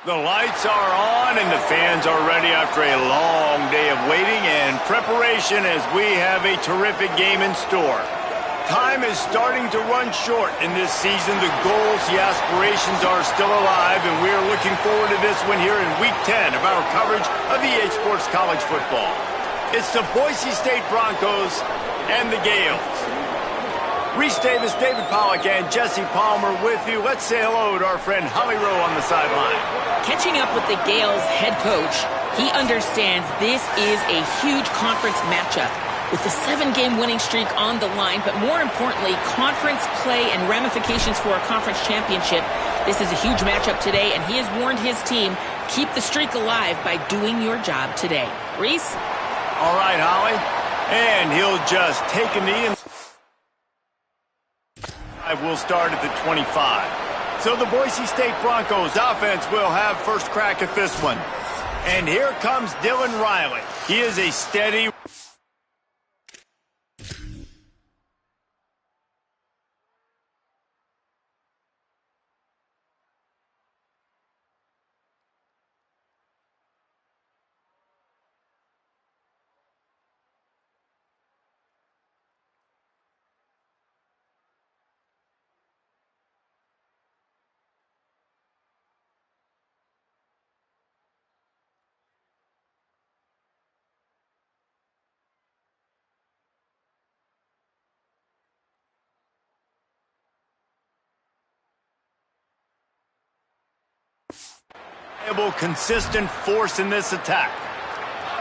The lights are on and the fans are ready after a long day of waiting and preparation as we have a terrific game in store. Time is starting to run short in this season. The goals, the aspirations are still alive, and we are looking forward to this one here in Week 10 of our coverage of EA Sports College Football. It's the Boise State Broncos and the Gales. Reese Davis, David Pollack, and Jesse Palmer with you. Let's say hello to our friend Holly Rowe on the sideline. Catching up with the Gales head coach, he understands this is a huge conference matchup with the 7-game winning streak on the line, but more importantly, conference play and ramifications for a conference championship. This is a huge matchup today, and he has warned his team, keep the streak alive by doing your job today. Reese? All right, Holly. And he'll just take a knee and will start at the 25. So the Boise State Broncos offense will have first crack at this one. And here comes Dylan Riley. He is a steady... consistent force in this attack.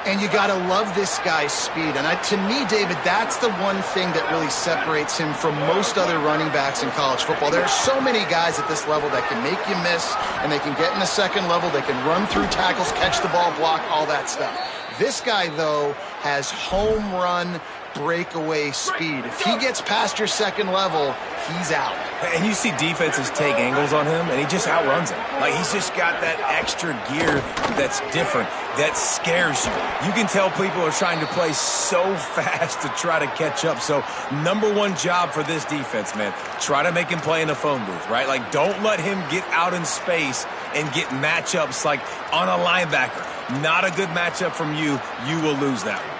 And you got to love this guy's speed. And to me, David, that's the one thing that really separates him from most other running backs in college football. There are so many guys at this level that can make you miss, and they can get in the second level. They can run through tackles, catch the ball, block, all that stuff. This guy, though, has home run breakaway speed. If he gets past your second level, he's out. And you see defenses take angles on him, and he just outruns them. Like, he's just got that extra gear that's different, that scares you. You can tell people are trying to play so fast to try to catch up. So, number one job for this defense, man, try to make him play in the phone booth, right? Like, don't let him get out in space and get matchups like on a linebacker. Not a good matchup from you. You will lose that one.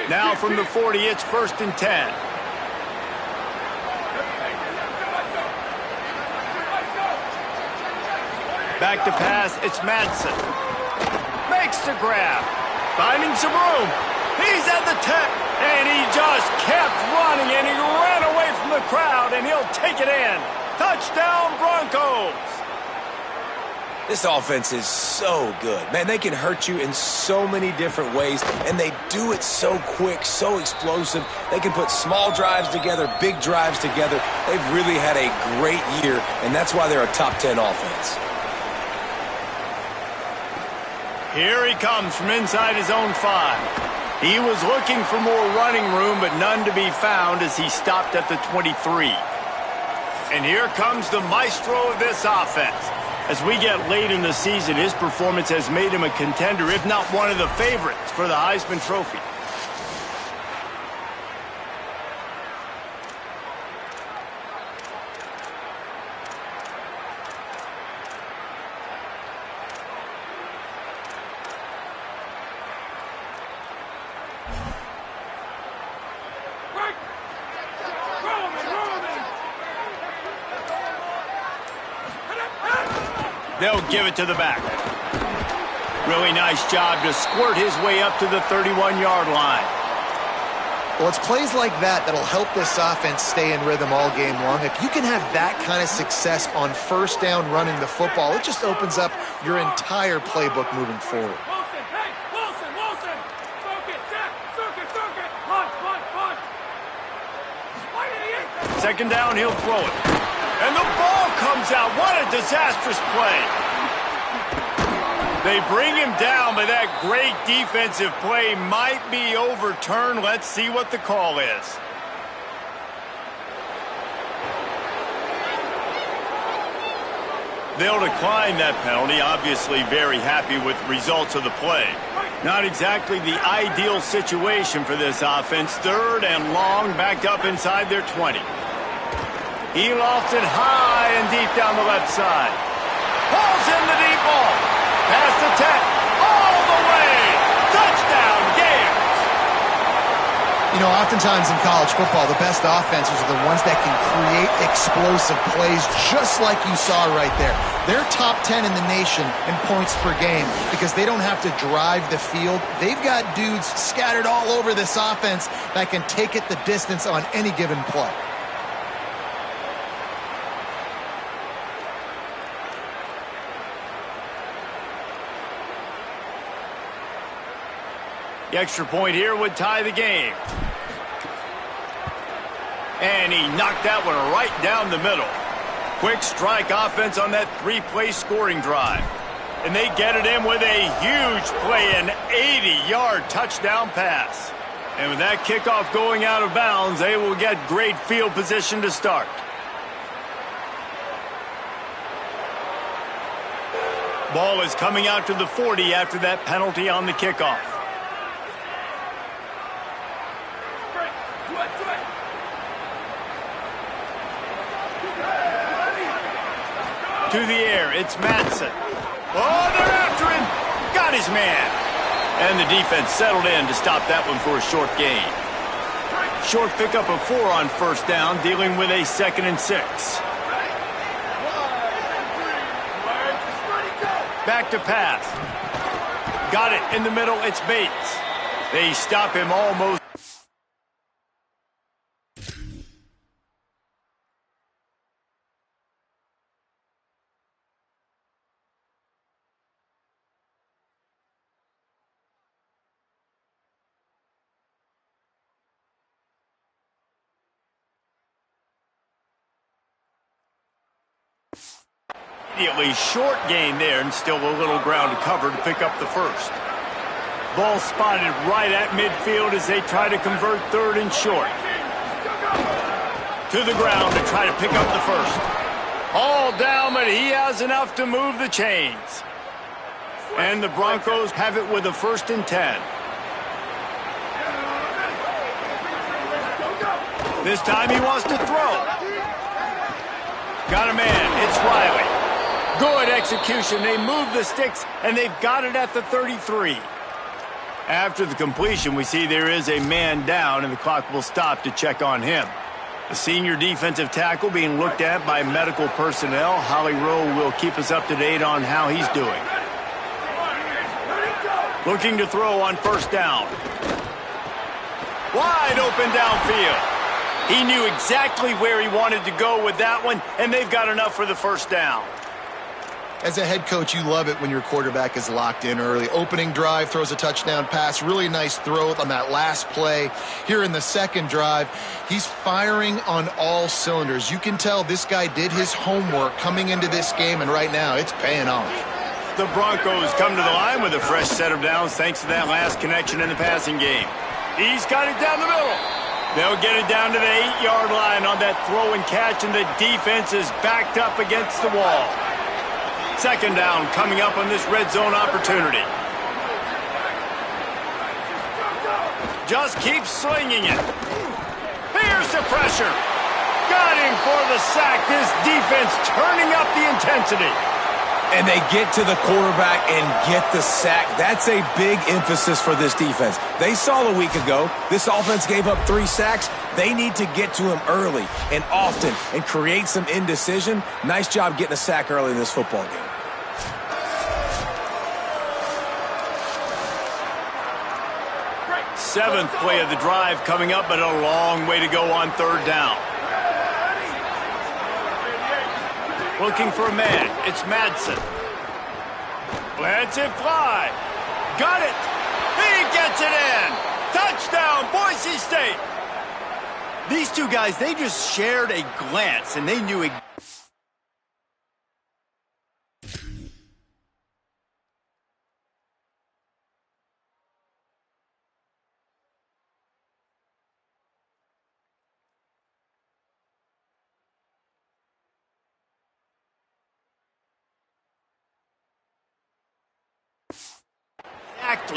Now from the 40, it's 1st and 10. Back to pass, it's Madsen. Makes the grab. Finding some room. He's at the 10. And he just kept running, and he ran away from the crowd, and he'll take it in. Touchdown, Broncos. This offense is so good. Man, they can hurt you in so many different ways, and they do it so quick, so explosive. They can put small drives together, big drives together. They've really had a great year, and that's why they're a top 10 offense. Here he comes from inside his own 5. He was looking for more running room, but none to be found as he stopped at the 23. And here comes the maestro of this offense. As we get late in the season, his performance has made him a contender, if not one of the favorites, for the Heisman Trophy. They'll give it to the back. Really nice job to squirt his way up to the 31-yard line. Well, it's plays like that that'll help this offense stay in rhythm all game long. If you can have that kind of success on first down running the football, it just opens up your entire playbook moving forward. Wilson, hey, Wilson! Focus, Jack! Circuit! Punch! Why did he hit? Second down, he'll throw it. And the ball comes out. What a disastrous play. They bring him down, but that great defensive play might be overturned. Let's see what the call is. They'll decline that penalty. Obviously very happy with the results of the play. Not exactly the ideal situation for this offense. 3rd and long, backed up inside their 20. He lofts it high and deep down the left side. Pulls in the deep ball. Past the 10. All the way. Touchdown, Gales. You know, oftentimes in college football, the best offenses are the ones that can create explosive plays just like you saw right there. They're top 10 in the nation in points per game because they don't have to drive the field. They've got dudes scattered all over this offense that can take it the distance on any given play. The extra point here would tie the game. And he knocked that one right down the middle. Quick strike offense on that three-play scoring drive. And they get it in with a huge play, an 80-yard touchdown pass. And with that kickoff going out of bounds, they will get great field position to start. Ball is coming out to the 40 after that penalty on the kickoff. To the air, it's Madsen. Oh, they're after him. Got his man. And the defense settled in to stop that one for a short gain. Short pickup of 4 on first down, dealing with a 2nd and 6. Back to pass. Got it in the middle, it's Bates. They stop him almost. Immediately short gain there and still a little ground to cover to pick up the first. Ball spotted right at midfield as they try to convert 3rd and short. To the ground to try to pick up the first. All down, but he has enough to move the chains. And the Broncos have it with a 1st and 10. This time he wants to throw. Got a man, it's Riley. Good execution. They move the sticks, and they've got it at the 33. After the completion, we see there is a man down, and the clock will stop to check on him. The senior defensive tackle being looked at by medical personnel. Holly Rowe will keep us up to date on how he's doing. Looking to throw on first down. Wide open downfield. He knew exactly where he wanted to go with that one, and they've got enough for the first down. As a head coach, you love it when your quarterback is locked in early. Opening drive, throws a touchdown pass. Really nice throw on that last play. Here in the second drive, he's firing on all cylinders. You can tell this guy did his homework coming into this game, and right now it's paying off. The Broncos come to the line with a fresh set of downs thanks to that last connection in the passing game. He's got it down the middle. They'll get it down to the 8-yard line on that throw and catch, and the defense is backed up against the wall. 2nd down coming up on this red zone opportunity. Just keep slinging it. Here's the pressure. Got him for the sack. This defense turning up the intensity. And they get to the quarterback and get the sack. That's a big emphasis for this defense. They saw a week ago, this offense gave up 3 sacks. They need to get to him early and often and create some indecision. Nice job getting a sack early in this football game. Seventh play of the drive coming up, but a long way to go on 3rd down. Looking for a man. It's Madsen. Lets it fly. Got it. He gets it in. Touchdown, Boise State. These two guys, they just shared a glance, and they knew exactly.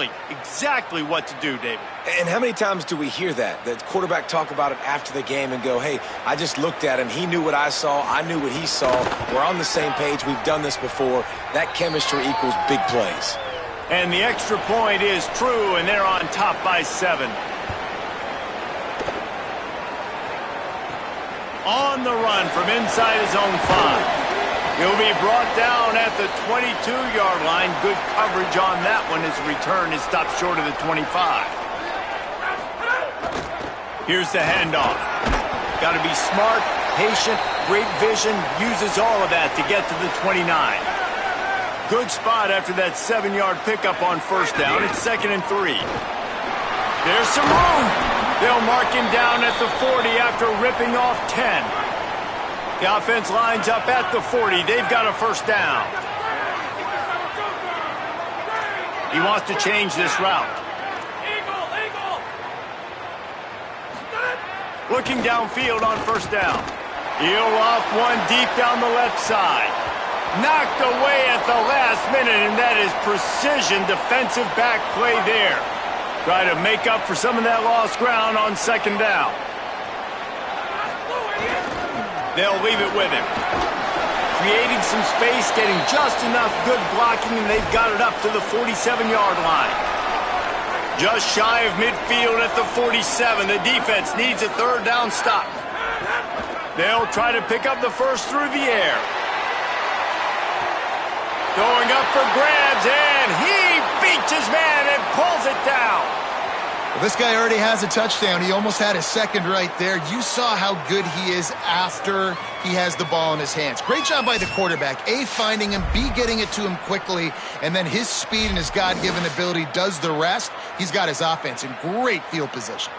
exactly what to do, David. And how many times do we hear that? The quarterback talk about it after the game and go, hey, I just looked at him. He knew what I saw. I knew what he saw. We're on the same page. We've done this before. That chemistry equals big plays. And the extra point is true, and they're on top by 7. On the run from inside his own 5. He'll be brought down at the 22-yard line. Good coverage on that one as return is stopped short of the 25. Here's the handoff. Got to be smart, patient, great vision, uses all of that to get to the 29. Good spot after that 7-yard pickup on first down. It's 2nd and 3. There's some room. They'll mark him down at the 40 after ripping off 10. The offense lines up at the 40. They've got a first down. He wants to change this route. Looking downfield on first down. He'll off one deep down the left side. Knocked away at the last minute, and that is precision defensive back play there. Try to make up for some of that lost ground on 2nd down. They'll leave it with him. Creating some space, getting just enough good blocking, and they've got it up to the 47-yard line. Just shy of midfield at the 47. The defense needs a 3rd down stop. They'll try to pick up the first through the air. Going up for grabs, and he beats his man and pulls it down. Well, this guy already has a touchdown. He almost had his 2nd right there. You saw how good he is after he has the ball in his hands. Great job by the quarterback. A, finding him, B, getting it to him quickly, and then his speed and his God-given ability does the rest. He's got his offense in great field position.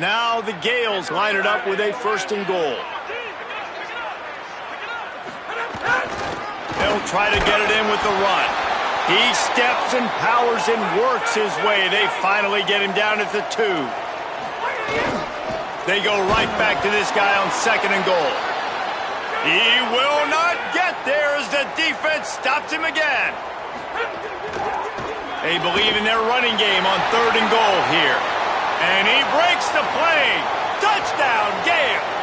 Now the Gales line it up with a 1st and goal. They'll try to get it in with the run. He steps and powers and works his way. They finally get him down at the 2. They go right back to this guy on 2nd and goal. He will not get there as the defense stops him again. They believe in their running game on 3rd and goal here. And he breaks the play. Touchdown, Gales.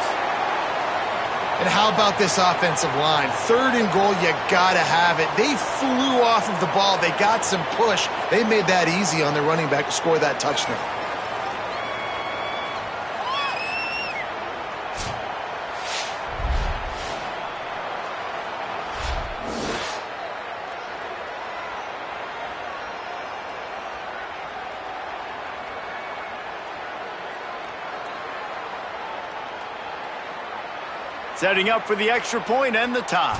And how about this offensive line? 3rd and goal, you gotta have it. They flew off of the ball. They got some push. They made that easy on their running back to score that touchdown. Setting up for the extra point and the tie.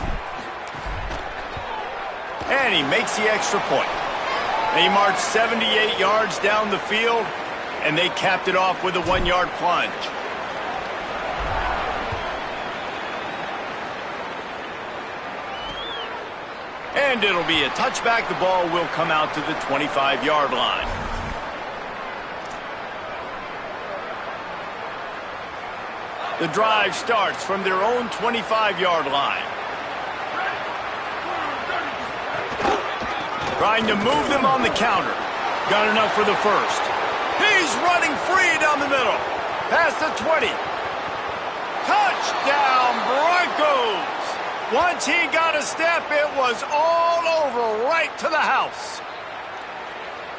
And he makes the extra point. They marched 78 yards down the field, and they capped it off with a 1-yard plunge. And it'll be a touchback. The ball will come out to the 25-yard line. The drive starts from their own 25-yard line. Trying to move them on the counter. Got enough for the first. He's running free down the middle. Past the 20. Touchdown, Broncos! Once he got a step, it was all over right to the house.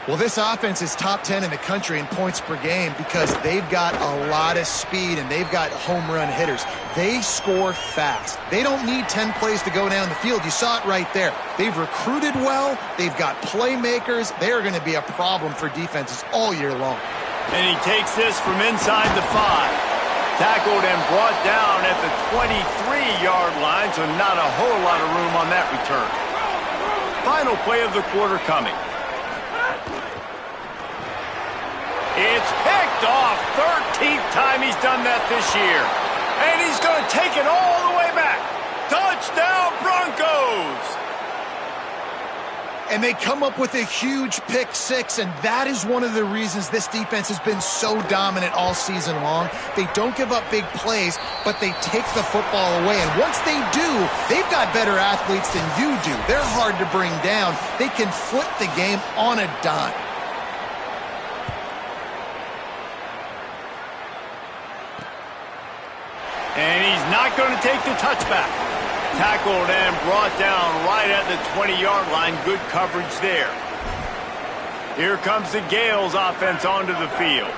Well, this offense is top 10 in the country in points per game because they've got a lot of speed and they've got home run hitters. They score fast. They don't need 10 plays to go down the field. You saw it right there. They've recruited well. They've got playmakers. They are going to be a problem for defenses all year long. And he takes this from inside the 5. Tackled and brought down at the 23-yard line, so not a whole lot of room on that return. Final play of the quarter coming. It's picked off. 13th time he's done that this year. And he's going to take it all the way back. Touchdown, Broncos! And they come up with a huge pick six, and that is one of the reasons this defense has been so dominant all season long. They don't give up big plays, but they take the football away. And once they do, they've got better athletes than you do. They're hard to bring down. They can flip the game on a dime. And he's not going to take the touchback. Tackled and brought down right at the 20-yard line. Good coverage there. Here comes the Gales offense onto the field.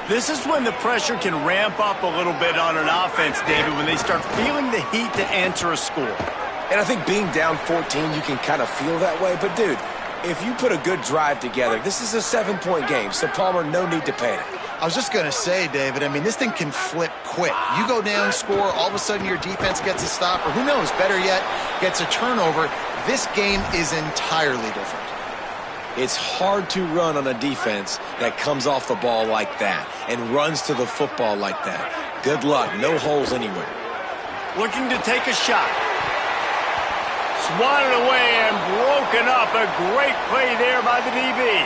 This is when the pressure can ramp up a little bit on an offense, David, when they start feeling the heat to answer a score. And I think being down 14, you can kind of feel that way. But, dude, if you put a good drive together, this is a 7-point game, so Palmer, no need to panic. I was just going to say, David, I mean, this thing can flip quick. You go down, score, all of a sudden your defense gets a stop, or who knows, better yet, gets a turnover. This game is entirely different. It's hard to run on a defense that comes off the ball like that and runs to the football like that. Good luck. No holes anywhere. Looking to take a shot. Swatted away and broken up. A great play there by the DB.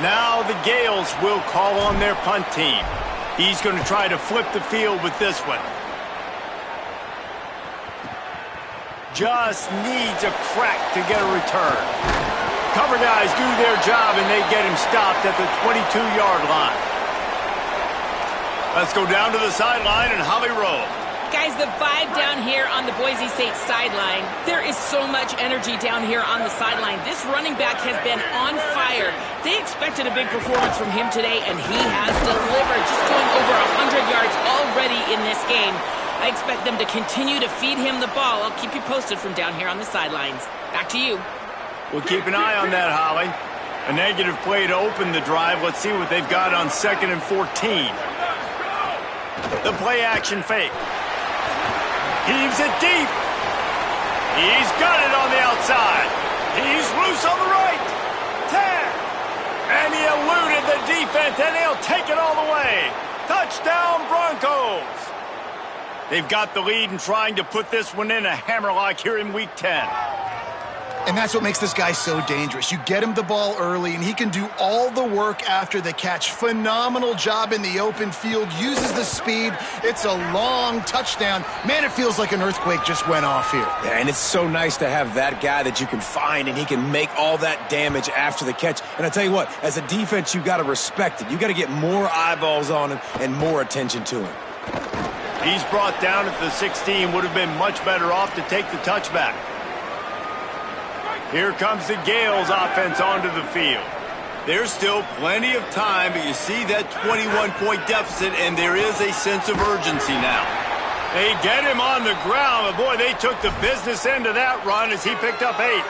Now the Gales will call on their punt team. He's going to try to flip the field with this one. Just needs a crack to get a return. Cover guys do their job and they get him stopped at the 22-yard line. Let's go down to the sideline and Holly Rowe. Guys, the vibe down here on the Boise State sideline, there is so much energy down here on the sideline. This running back has been on fire. They expected a big performance from him today, and he has delivered, just going over 100 yards already in this game. I expect them to continue to feed him the ball. I'll keep you posted from down here on the sidelines. Back to you. We'll keep an eye on that, Holly. A negative play to open the drive. Let's see what they've got on 2nd and 14. The play action fake. Heaves it deep. He's got it on the outside. He's loose on the right. 10. And he eluded the defense, and he'll take it all the way. Touchdown, Broncos. They've got the lead and trying to put this one in a hammerlock here in Week 10. And that's what makes this guy so dangerous. You get him the ball early, and he can do all the work after the catch. Phenomenal job in the open field, uses the speed. It's a long touchdown. Man, it feels like an earthquake just went off here. Yeah, and it's so nice to have that guy that you can find, and he can make all that damage after the catch. And I tell you what, as a defense, you got to respect it. You got to get more eyeballs on him and more attention to him. He's brought down at the 16. Would have been much better off to take the touchback. Here comes the Gales offense onto the field. There's still plenty of time, but you see that 21-point deficit, and there is a sense of urgency now. They get him on the ground, but boy, they took the business end of that run as he picked up 8.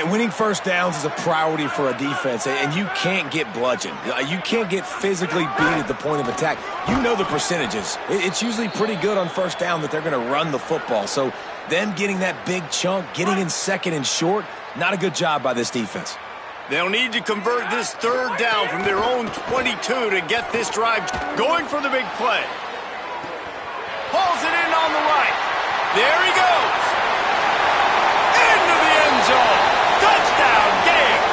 And winning first downs is a priority for a defense, and you can't get bludgeoned. You can't get physically beat at the point of attack. You know the percentages. It's usually pretty good on first down that they're going to run the football. So them getting that big chunk, getting in 2nd and short, not a good job by this defense. They'll need to convert this 3rd down from their own 22 to get this drive going for the big play. Pulls it in on the right. There he goes. Into the end zone. Touchdown, Gales.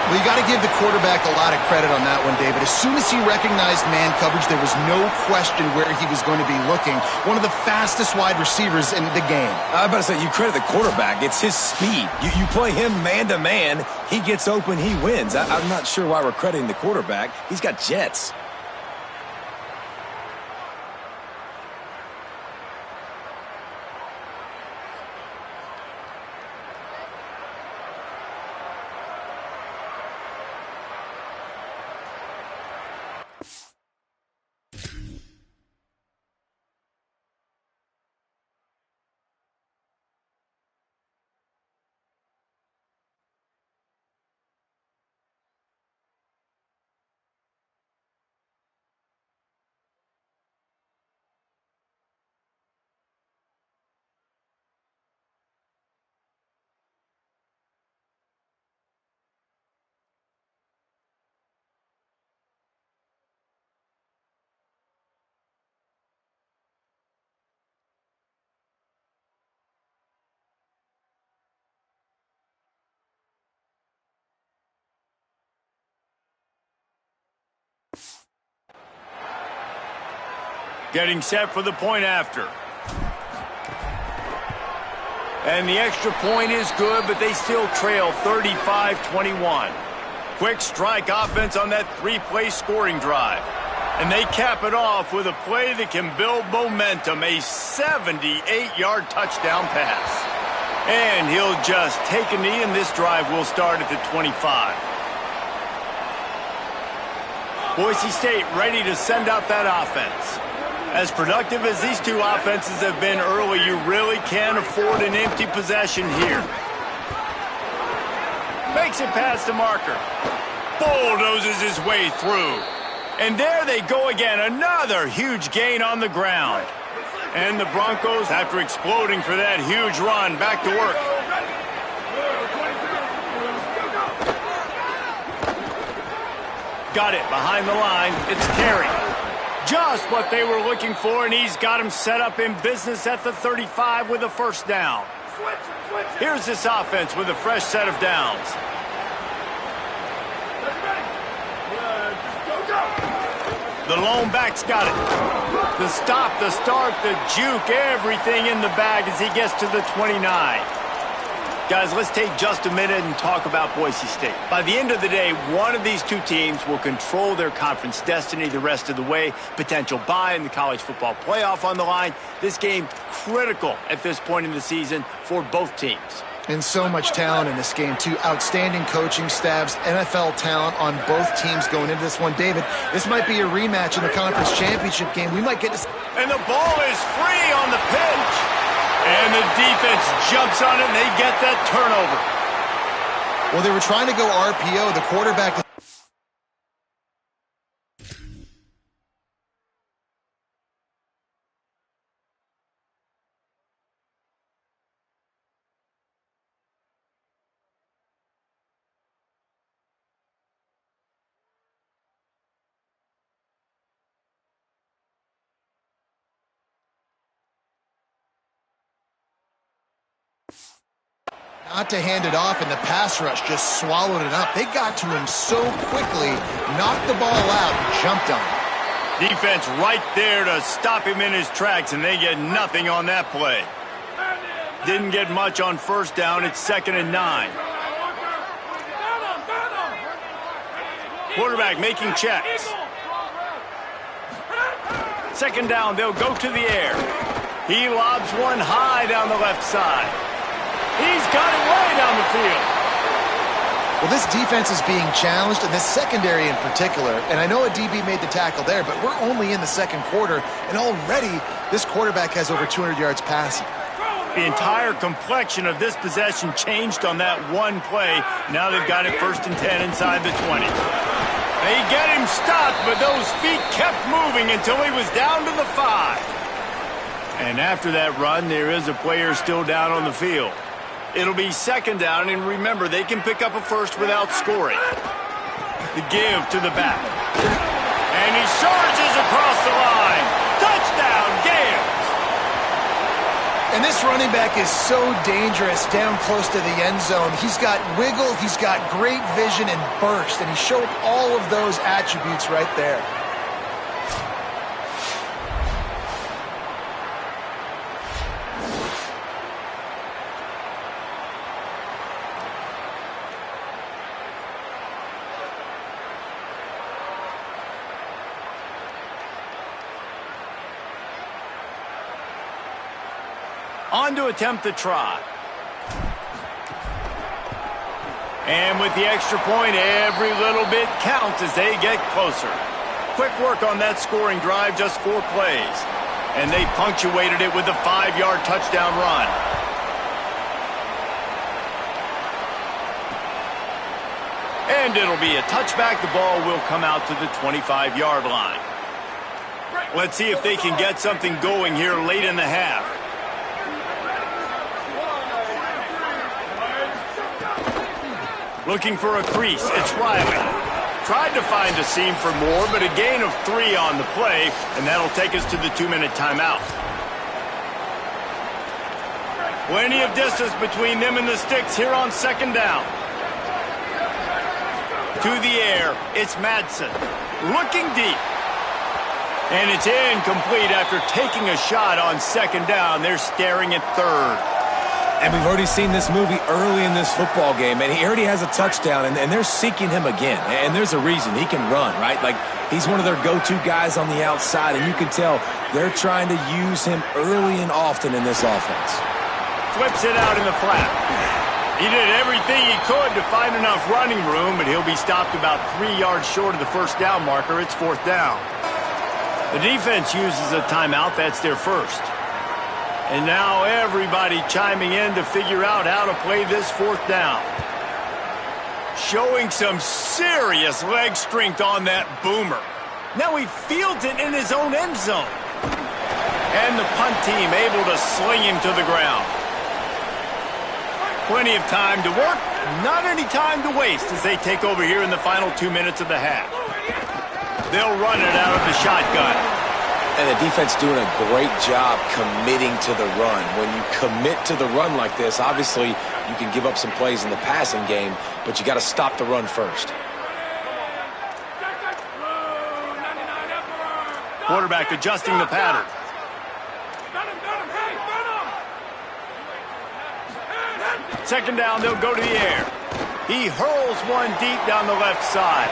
Well, you got to give the quarterback a lot of credit on that one, David. As soon as he recognized man coverage, there was no question where he was going to be looking. One of the fastest wide receivers in the game. I was about to say, you credit the quarterback. It's his speed. You play him man-to-man, he gets open, he wins. I'm not sure why we're crediting the quarterback. He's got jets. Getting set for the point after. And the extra point is good, but they still trail 35-21. Quick strike offense on that three-play scoring drive. And they cap it off with a play that can build momentum, a 78-yard touchdown pass. And he'll just take a knee, and this drive will start at the 25. Boise State ready to send out that offense. As productive as these two offenses have been early, you really can't afford an empty possession here. Makes it past the marker. Bulldozes his way through. And there they go again, another huge gain on the ground. And the Broncos, after exploding for that huge run, back to work. Got it behind the line. It's Terry. Just what they were looking for, and he's got him set up in business at the 35 with a first down. Here's this offense with a fresh set of downs. The lone back's got it. The stop, the start, the juke, everything in the bag as he gets to the 29. Guys, let's take just a minute and talk about Boise State. By the end of the day, one of these two teams will control their conference destiny the rest of the way. Potential bye in the college football playoff on the line. This game critical at this point in the season for both teams. And so much talent in this game, too. Outstanding coaching staffs, NFL talent on both teams going into this one. David, this might be a rematch in the conference championship game. We might get to... And the ball is free on the pitch. And the defense jumps on it, and they get that turnover. Well, they were trying to go RPO. The quarterback... Not to hand it off, and the pass rush just swallowed it up. They got to him so quickly, knocked the ball out, and jumped on him. Defense right there to stop him in his tracks, and they get nothing on that play. Didn't get much on first down. It's 2nd and 9. Quarterback making checks. 2nd down, they'll go to the air. He lobs one high down the left side. He's got it way down the field. Well, this defense is being challenged, and this secondary in particular. And I know a DB made the tackle there, but we're only in the second quarter, and already this quarterback has over 200 yards passing. The entire complexion of this possession changed on that one play. Now they've got it 1st and 10 inside the 20. They get him stopped, but those feet kept moving until he was down to the 5. And after that run, there is a player still down on the field. It'll be 2nd down, and remember, they can pick up a first without scoring. The give to the back. And he surges across the line. Touchdown, Gales! And this running back is so dangerous down close to the end zone. He's got wiggle, he's got great vision and burst, and he showed all of those attributes right there. On to attempt the try. And with the extra point, every little bit counts as they get closer. Quick work on that scoring drive, just 4 plays. And they punctuated it with a 5-yard touchdown run. And it'll be a touchback. The ball will come out to the 25-yard line. Let's see if they can get something going here late in the half. Looking for a crease, it's Riley. Tried to find a seam for more, but a gain of 3 on the play, and that'll take us to the 2-minute timeout. Plenty of distance between them and the sticks here on 2nd down. To the air, it's Madsen. Looking deep. And it's incomplete after taking a shot on second down. They're staring at third. And we've already seen this movie early in this football game, and he already has a touchdown, and they're seeking him again. And there's a reason. He can run, right? Like, he's one of their go-to guys on the outside, and you can tell they're trying to use him early and often in this offense. Flips it out in the flat. He did everything he could to find enough running room, but he'll be stopped about 3 yards short of the first down marker. It's fourth down. The defense uses a timeout. That's their first. And now everybody chiming in to figure out how to play this fourth down. Showing some serious leg strength on that boomer. Now he fields it in his own end zone. And the punt team able to sling him to the ground. Plenty of time to work, not any time to waste as they take over here in the final 2 minutes of the half. They'll run it out of the shotgun. And the defense doing a great job committing to the run. When you commit to the run like this, obviously you can give up some plays in the passing game, but you got to stop the run first. Quarterback adjusting the pattern. Second down, they'll go to the air. He hurls one deep down the left side.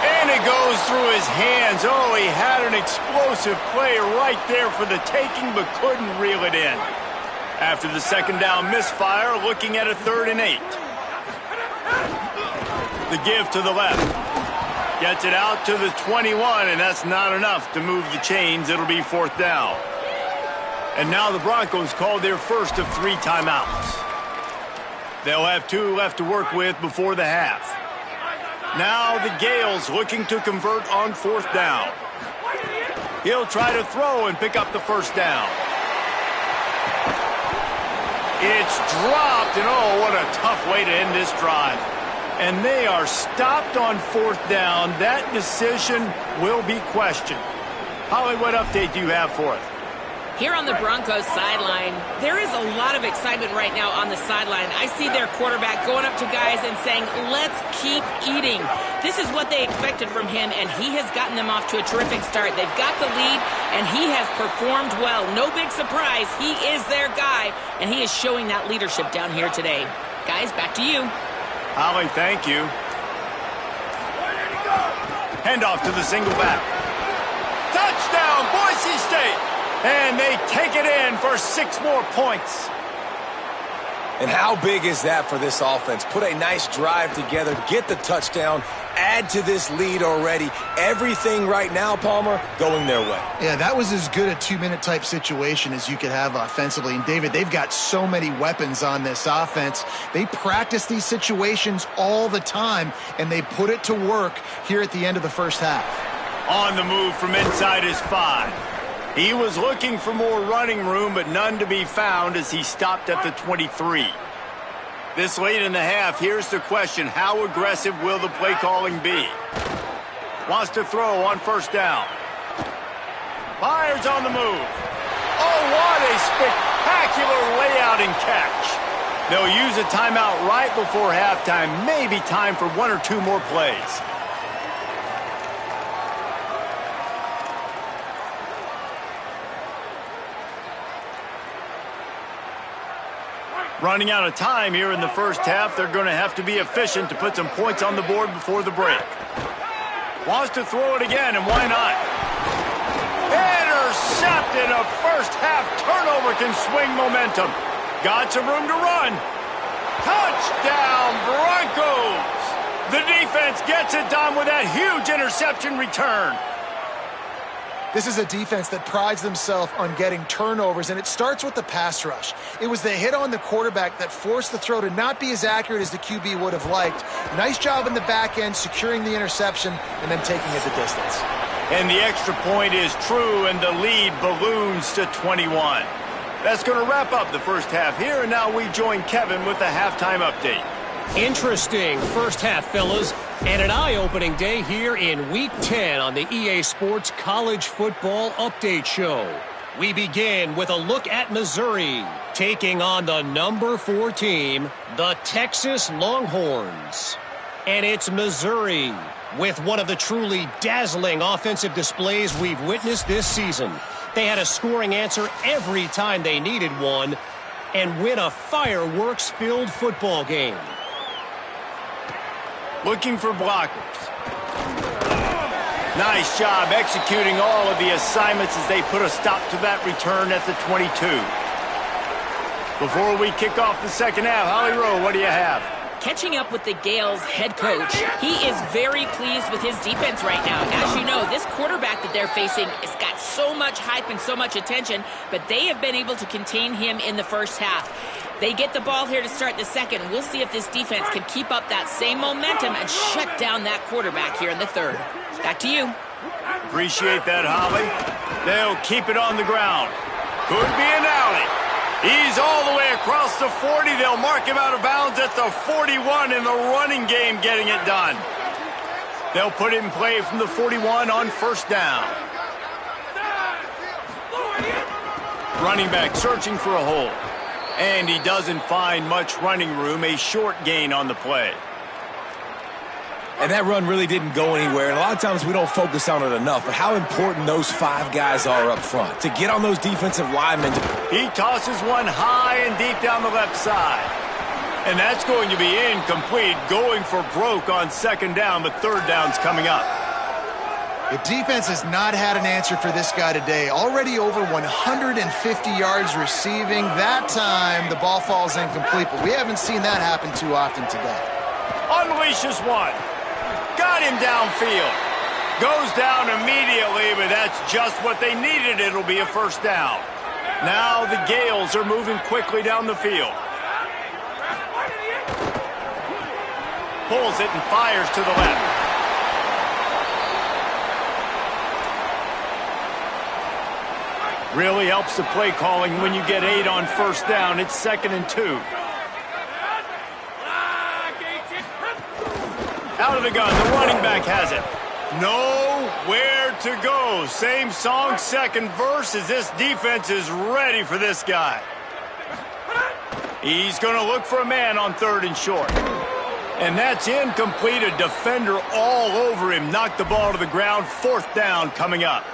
And it goes through his hands. Oh, he had an explosive play right there for the taking, but couldn't reel it in. After the second down misfire, looking at a 3rd and 8. The give to the left. Gets it out to the 21, and that's not enough to move the chains. It'll be fourth down. And now the Broncos called their first of 3 timeouts. They'll have 2 left to work with before the half. Now the Gales looking to convert on fourth down. He'll try to throw and pick up the first down. It's dropped, and oh, what a tough way to end this drive. And they are stopped on fourth down. That decision will be questioned. Holly, what update do you have for us? Here on the Broncos sideline, there is a lot of excitement right now on the sideline. I see their quarterback going up to guys and saying, let's keep eating. This is what they expected from him, and he has gotten them off to a terrific start. They've got the lead, and he has performed well. No big surprise. He is their guy, and he is showing that leadership down here today. Guys, back to you. Holly, thank you. Handoff to the single back. Touchdown, Boise State! And they take it in for 6 more points. And how big is that for this offense? Put a nice drive together, get the touchdown, add to this lead already. Everything right now, Palmer, going their way. Yeah, that was as good a 2-minute type situation as you could have offensively. And, David, they've got so many weapons on this offense. They practice these situations all the time, and they put it to work here at the end of the first half. On the move from inside his 5. He was looking for more running room, but none to be found as he stopped at the 23. This late in the half, here's the question. How aggressive will the play calling be? Wants to throw on first down. Fires on the move. Oh, what a spectacular layout and catch. They'll use a timeout right before halftime. Maybe time for 1 or 2 more plays. Running out of time here in the first half. They're going to have to be efficient to put some points on the board before the break. Wants to throw it again, and why not? Intercepted. A first half turnover can swing momentum. Got some room to run. Touchdown, Broncos. The defense gets it done with that huge interception return. This is a defense that prides themselves on getting turnovers, and it starts with the pass rush. It was the hit on the quarterback that forced the throw to not be as accurate as the QB would have liked. Nice job in the back end, securing the interception, and then taking it the distance. And the extra point is true, and the lead balloons to 21. That's going to wrap up the first half here, and now we join Kevin with the halftime update. Interesting first half, fellas, and an eye-opening day here in Week 10 on the EA Sports College Football Update Show. We begin with a look at Missouri, taking on the number 4 team, the Texas Longhorns. And it's Missouri with one of the truly dazzling offensive displays we've witnessed this season. They had a scoring answer every time they needed one and win a fireworks-filled football game. Looking for blockers. Nice job executing all of the assignments as they put a stop to that return at the 22. Before we kick off the second half, Holly Rowe, what do you have? Catching up with the Gales head coach, he is very pleased with his defense right now. As you know, this quarterback that they're facing has got so much hype and so much attention, but they have been able to contain him in the first half. They get the ball here to start the second. We'll see if this defense can keep up that same momentum and shut down that quarterback here in the third. Back to you. Appreciate that, Holly. They'll keep it on the ground. Could be an alley. He's all the way across the 40. They'll mark him out of bounds at the 41 in the running game, getting it done. They'll put it in play from the 41 on first down. Running back searching for a hole. And he doesn't find much running room, a short gain on the play. And that run really didn't go anywhere. And a lot of times we don't focus on it enough. But how important those 5 guys are up front to get on those defensive linemen. He tosses one high and deep down the left side. And that's going to be incomplete, going for broke on second down, but third down's coming up. The defense has not had an answer for this guy today. Already over 150 yards receiving. That time, the ball falls incomplete, but we haven't seen that happen too often today. Unleashes one. Got him downfield. Goes down immediately, but that's just what they needed. It'll be a first down. Now the Gales are moving quickly down the field. Pulls it and fires to the left. Really helps the play calling when you get 8 on first down. It's 2nd and 2. Out of the gun, the running back has it. Nowhere to go. Same song, second verse, as this defense is ready for this guy. He's going to look for a man on 3rd and short. And that's incomplete. A defender all over him. Knocked the ball to the ground. 4th down coming up.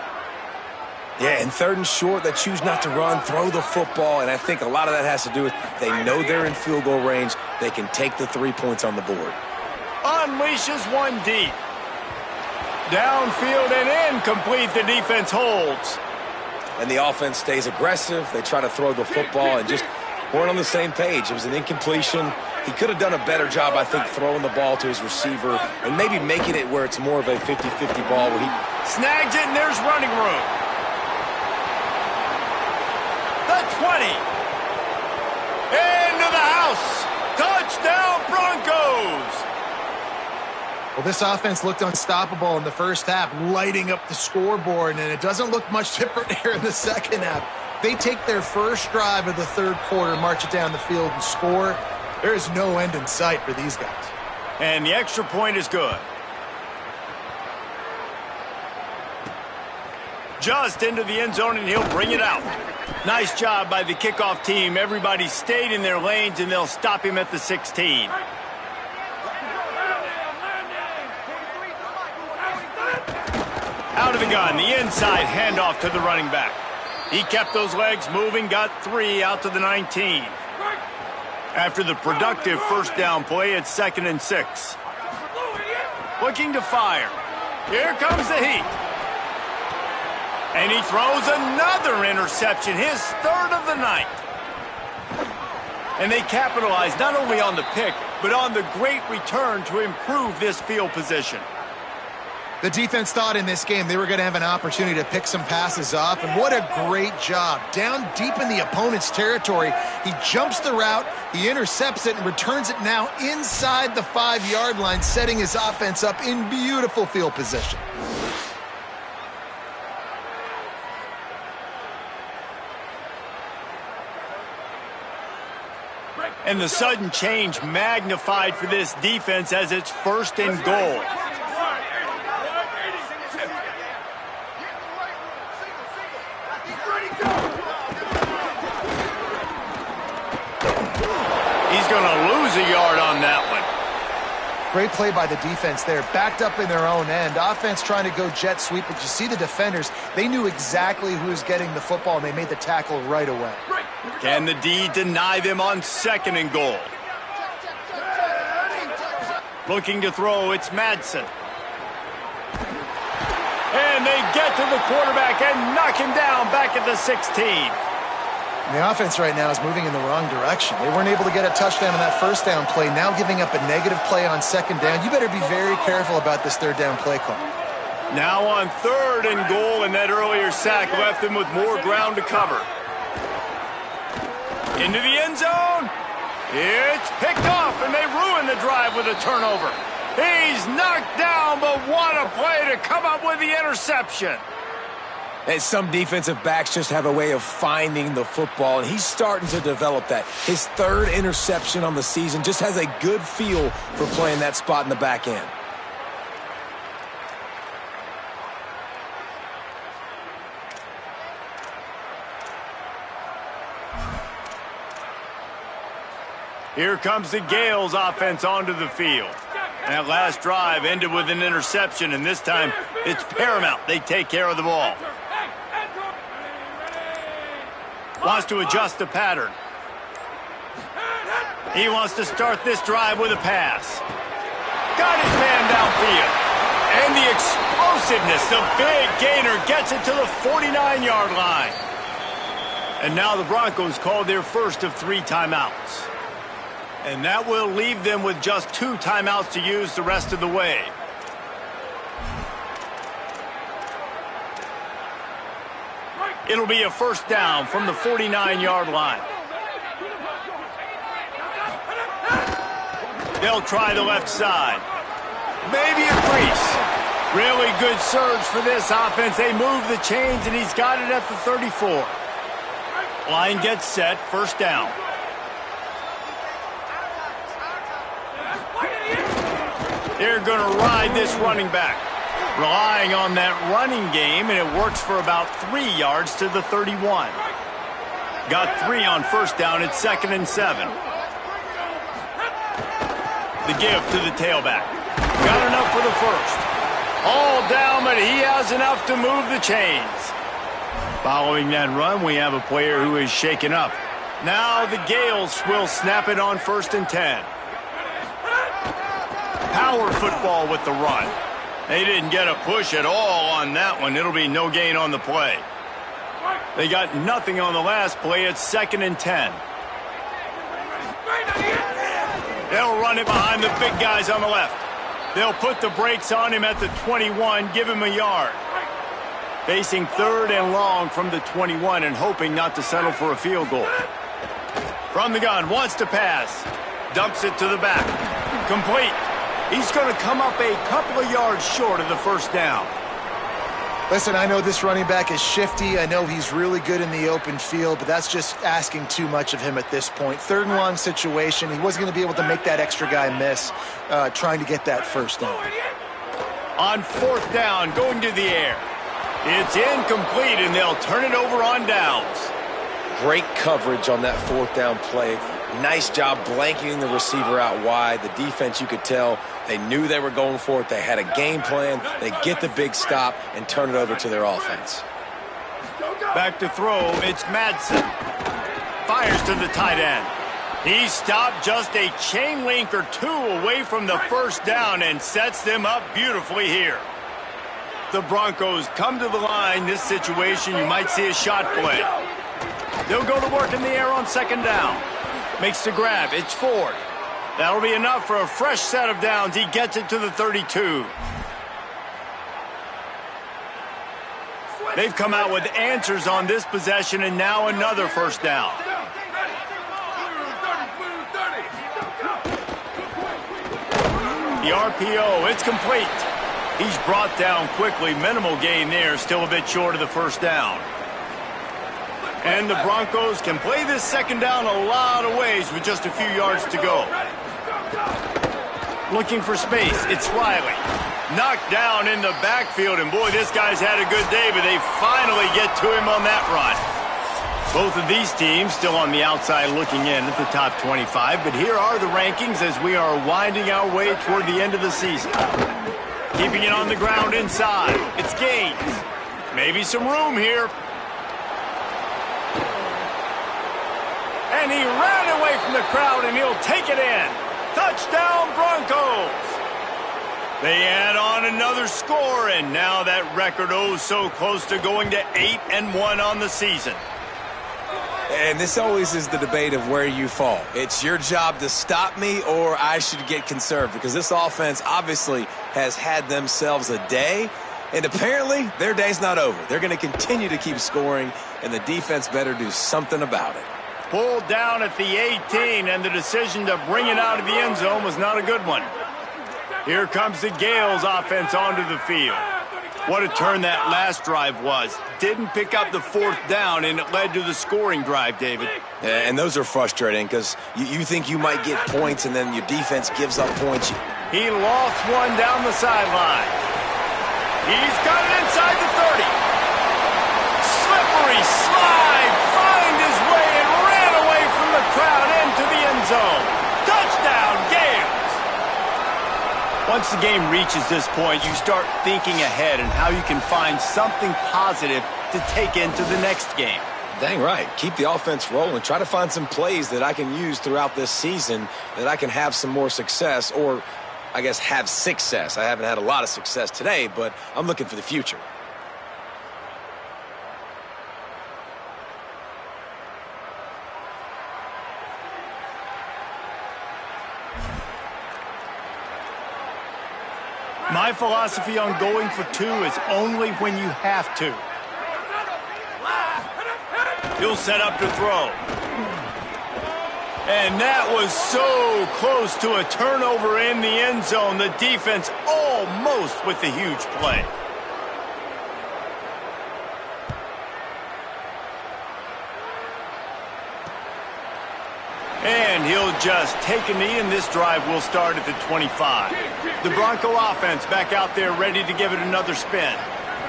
Yeah, and 3rd and short, they choose not to run, throw the football, and I think a lot of that has to do with they know they're in field goal range. They can take the 3 points on the board. Unleashes one deep. Downfield and incomplete. The defense holds. And the offense stays aggressive. They try to throw the football and just weren't on the same page. It was an incompletion. He could have done a better job, I think, throwing the ball to his receiver and maybe making it where it's more of a 50-50 ball where he snags it and there's running room. The 20. Into the house. Touchdown, Broncos. Well, this offense looked unstoppable in the first half, lighting up the scoreboard, and it doesn't look much different here in the second half. They take their first drive of the third quarter, march it down the field, and score. There is no end in sight for these guys. And the extra point is good. Just into the end zone, and he'll bring it out. Nice job by the kickoff team. Everybody stayed in their lanes, and they'll stop him at the 16. Out of the gun, the inside handoff to the running back. He kept those legs moving, got 3 out to the 19. After the productive first down play, it's 2nd and 6. Looking to fire. Here comes the heat. And he throws another interception, his 3rd of the night. And they capitalize not only on the pick, but on the great return to improve this field position. The defense thought in this game they were going to have an opportunity to pick some passes off, and what a great job. Down deep in the opponent's territory, he jumps the route, he intercepts it, and returns it now inside the 5-yard line, setting his offense up in beautiful field position. And the sudden change magnified for this defense as it's 1st and goal. He's going to lose a yard on that one. Great play by the defense there. Backed up in their own end. Offense trying to go jet sweep, but you see the defenders, they knew exactly who was getting the football, and they made the tackle right away. Can the D deny them on 2nd and goal? Looking to throw, it's Madsen. And they get to the quarterback and knock him down back at the 16. And the offense right now is moving in the wrong direction. They weren't able to get a touchdown on that first down play. Now giving up a negative play on 2nd down. You better be very careful about this 3rd down play call. Now on 3rd and goal, and that earlier sack left them with more ground to cover. Into the end zone. It's picked off, and they ruin the drive with a turnover. He's knocked down, but what a play to come up with the interception. And some defensive backs just have a way of finding the football, and he's starting to develop that. His 3rd interception on the season, just has a good feel for playing that spot in the back end. Here comes the Gales offense onto the field. That last drive ended with an interception, and this time it's paramount they take care of the ball. Wants to adjust the pattern. He wants to start this drive with a pass. Got his man downfield. And the explosiveness, the big gainer gets it to the 49-yard line. And now the Broncos called their first of 3 timeouts. And that will leave them with just 2 timeouts to use the rest of the way. It'll be a 1st down from the 49-yard line. They'll try the left side. Maybe a crease. Really good surge for this offense. They move the chains, and he's got it at the 34. Line gets set, 1st down. They're going to ride this running back. Relying on that running game, and it works for about 3 yards to the 31. Got 3 on 1st down. It's 2nd and 7. The give to the tailback. Got enough for the 1st. All down, but he has enough to move the chains. Following that run, we have a player who is shaken up. Now the Gales will snap it on 1st and 10. Power football with the run. They didn't get a push at all on that one. It'll be no gain on the play. They got nothing on the last play. It's 2nd and 10. They'll run it behind the big guys on the left. They'll put the brakes on him at the 21, give him a yard. Facing 3rd and long from the 21 and hoping not to settle for a field goal. From the gun, wants to pass. Dumps it to the back. Complete. He's going to come up a couple of yards short of the 1st down. Listen, I know this running back is shifty. I know he's really good in the open field, but that's just asking too much of him at this point. 3rd and long situation. He wasn't going to be able to make that extra guy miss trying to get that 1st down. On 4th down, going to the air. It's incomplete, and they'll turn it over on downs. Great coverage on that 4th down play. Nice job blanketing the receiver out wide. The defense, you could tell, they knew they were going for it. They had a game plan. They get the big stop and turn it over to their offense. Back to throw, it's Madsen. Fires to the tight end. He stopped just a chain link or 2 away from the 1st down and sets them up beautifully here. The Broncos come to the line. This situation, you might see a shot play. They'll go to work in the air on 2nd down. Makes the grab. It's Ford. That'll be enough for a fresh set of downs. He gets it to the 32. They've come out with answers on this possession, and now another 1st down. The RPO, it's complete. He's brought down quickly. Minimal gain there. Still a bit short of the 1st down. And the Broncos can play this 2nd down a lot of ways with just a few yards to go. Looking for space. It's Riley. Knocked down in the backfield. And, boy, this guy's had a good day, but they finally get to him on that run. Both of these teams still on the outside looking in at the top 25, but here are the rankings as we are winding our way toward the end of the season. Keeping it on the ground inside. It's Gaines. Maybe some room here. And he ran away from the crowd, and he'll take it in. Touchdown, Broncos! They add on another score, and now that record so close to going to 8-1 on the season. And this always is the debate of where you fall. It's your job to stop me, or I should get conserved, because this offense obviously has had themselves a day, and apparently their day's not over. They're going to continue to keep scoring, and the defense better do something about it. Pulled down at the 18, and the decision to bring it out of the end zone was not a good one. Here comes the Gales offense onto the field. What a turn that last drive was. Didn't pick up the fourth down, and it led to the scoring drive, David. Yeah, and those are frustrating because you think you might get points, and then your defense gives up points. He lost one down the sideline. He's got it inside the 30. Slippery slide, find his way, and ran away from the crowd into the end zone. Touchdown, Gales! Once the game reaches this point, you start thinking ahead and how you can find something positive to take into the next game. Dang right. Keep the offense rolling. Try to find some plays that I can use throughout this season that I can have some more success, or I guess have success. I haven't had a lot of success today, but I'm looking for the future. My philosophy on going for two is only when you have to. He'll set up to throw. And that was so close to a turnover in the end zone. The defense almost with the huge play. And he'll just take a knee, and this drive will start at the 25. The Bronco offense back out there ready to give it another spin.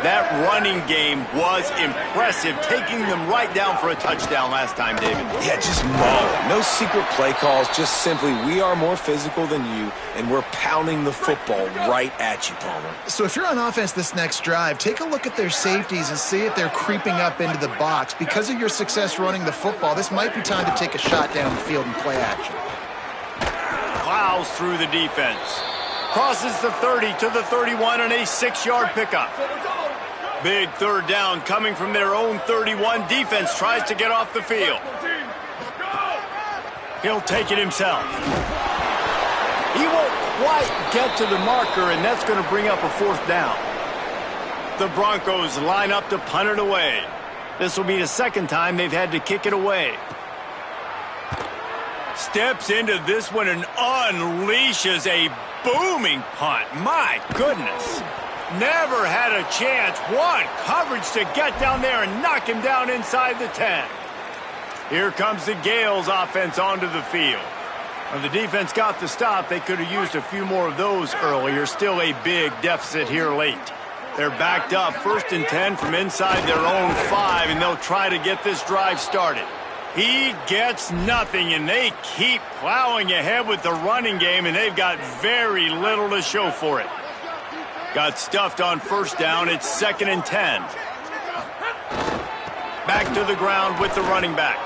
That running game was impressive, taking them right down for a touchdown last time, David. Yeah, just mauling. No secret play calls, just simply we are more physical than you, and we're pounding the football right at you, Palmer. So if you're on offense this next drive, take a look at their safeties and see if they're creeping up into the box. Because of your success running the football, this might be time to take a shot down the field and play action. Plows through the defense. Crosses the 30 to the 31 and a 6-yard pickup. Big third down coming from their own 31. Defense tries to get off the field. He'll take it himself. He won't quite get to the marker, and that's going to bring up a fourth down. The Broncos line up to punt it away. This will be the second time they've had to kick it away. Steps into this one and unleashes a booming punt. My goodness. Never had a chance. One coverage to get down there and knock him down inside the 10. Here comes the Gales offense onto the field. When the defense got the stop, they could have used a few more of those earlier. Still a big deficit here late. They're backed up 1st and 10 from inside their own 5, and they'll try to get this drive started. He gets nothing, and they keep plowing ahead with the running game, and they've got very little to show for it. Got stuffed on 1st down. It's 2nd and 10. Back to the ground with the running back.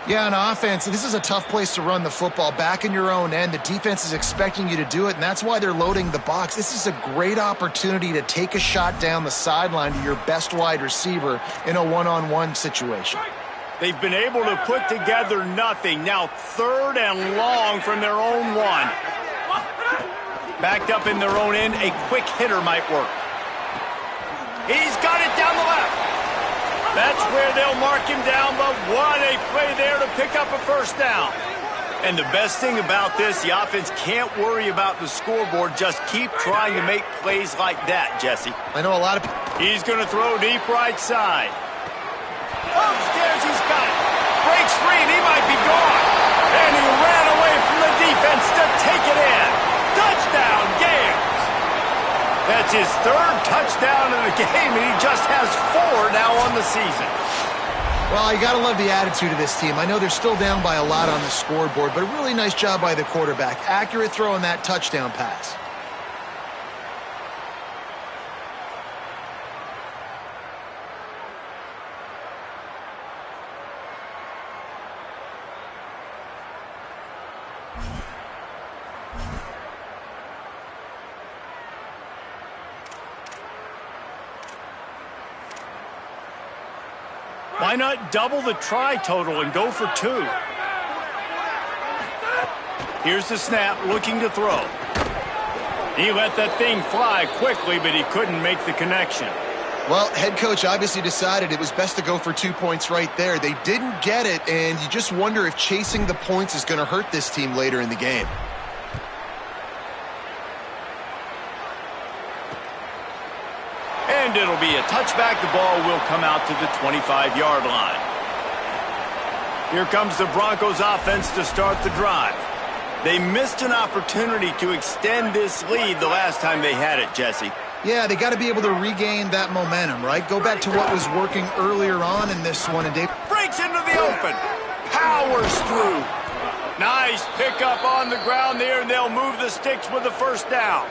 Yeah, on offense, this is a tough place to run the football. Back in your own end, the defense is expecting you to do it, and that's why they're loading the box. This is a great opportunity to take a shot down the sideline to your best wide receiver in a one-on-one situation. They've been able to put together nothing. Now 3rd and long from their own 1. Backed up in their own end, a quick hitter might work. He's got it down the left. That's where they'll mark him down, but what a play there to pick up a 1st down. And the best thing about this, the offense can't worry about the scoreboard. Just keep trying to make plays like that, Jesse. I know a lot of people. He's going to throw deep right side. Upstairs, he's got it. Breaks free, and he might be gone. And he ran away from the defense to take it in. Touchdown, Gales. That's his 3rd touchdown in the game, and he just has 4 now on the season. Well, you got to love the attitude of this team. I know they're still down by a lot on the scoreboard, but a really nice job by the quarterback. Accurate throw on that touchdown pass. Why not double the try total and go for 2? Here's the snap, looking to throw. He let that thing fly quickly, but he couldn't make the connection. Well, head coach obviously decided it was best to go for 2 points right there. They didn't get it, and you just wonder if chasing the points is going to hurt this team later in the game. And it'll be a touchback. The ball will come out to the 25-yard line. Here comes the Broncos offense to start the drive. They missed an opportunity to extend this lead the last time they had it, Jesse. Yeah, they got to be able to regain that momentum, right? Go back to what was working earlier on in this one. And Dave breaks into the open. Powers through. Nice pickup on the ground there, and they'll move the sticks with the first down.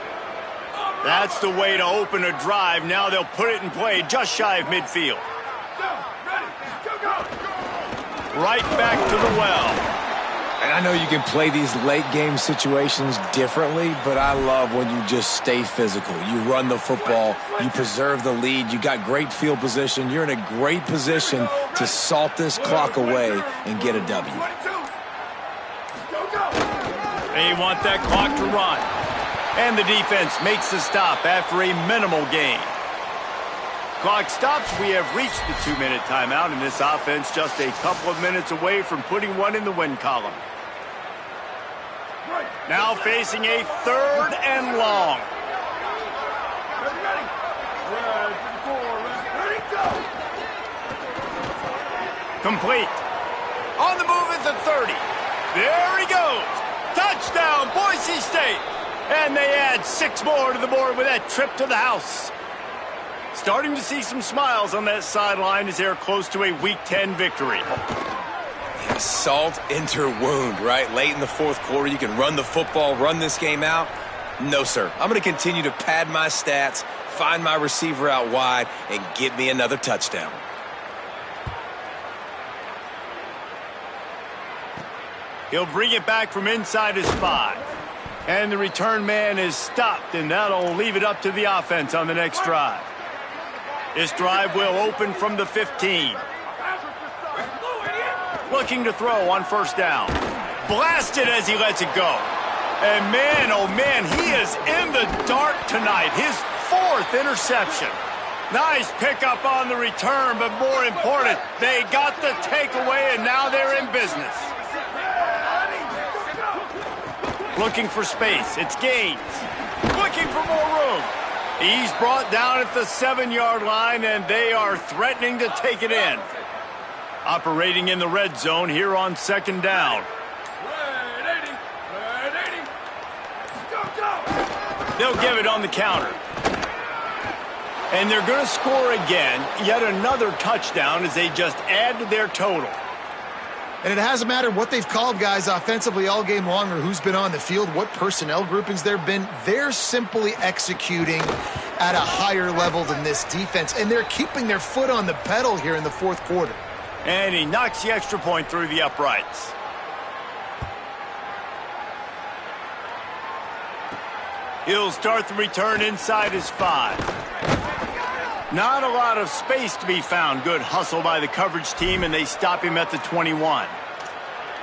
That's the way to open a drive. Now they'll put it in play just shy of midfield. Right back to the well. And I know you can play these late game situations differently, but I love when you just stay physical. You run the football, you preserve the lead, you got great field position. You're in a great position to salt this clock away and get a W. They want that clock to run. And the defense makes the stop after a minimal gain. Clock stops. We have reached the 2-minute timeout, and this offense just a couple of minutes away from putting one in the win column. Now facing a 3rd and long. Complete. On the move at the 30. There he goes. Touchdown, Boise State. And they add 6 more to the board with that trip to the house. Starting to see some smiles on that sideline as they're close to a Week 10 victory. Yeah, salt into wound, right? Late in the 4th quarter, you can run the football, run this game out. No, sir. I'm going to continue to pad my stats, find my receiver out wide, and get me another touchdown. He'll bring it back from inside his 5. And the return man is stopped, and that'll leave it up to the offense on the next drive. This drive will open from the 15. Looking to throw on first down. Blasted as he lets it go. And man, oh man, he is in the dark tonight. His 4th interception. Nice pickup on the return, but more important, they got the takeaway, and now they're in business. Looking for space. It's Gaines. Looking for more room. He's brought down at the 7-yard line, and they are threatening to take it in. Operating in the red zone here on 2nd down. They'll give it on the counter. And they're going to score again. Yet another touchdown as they just add to their total. And it hasn't mattered what they've called guys offensively all game long or who's been on the field, what personnel groupings there have been. They're simply executing at a higher level than this defense, and they're keeping their foot on the pedal here in the 4th quarter. And he knocks the extra point through the uprights. He'll start the return inside his 5. Not a lot of space to be found. Good hustle by the coverage team, and they stop him at the 21.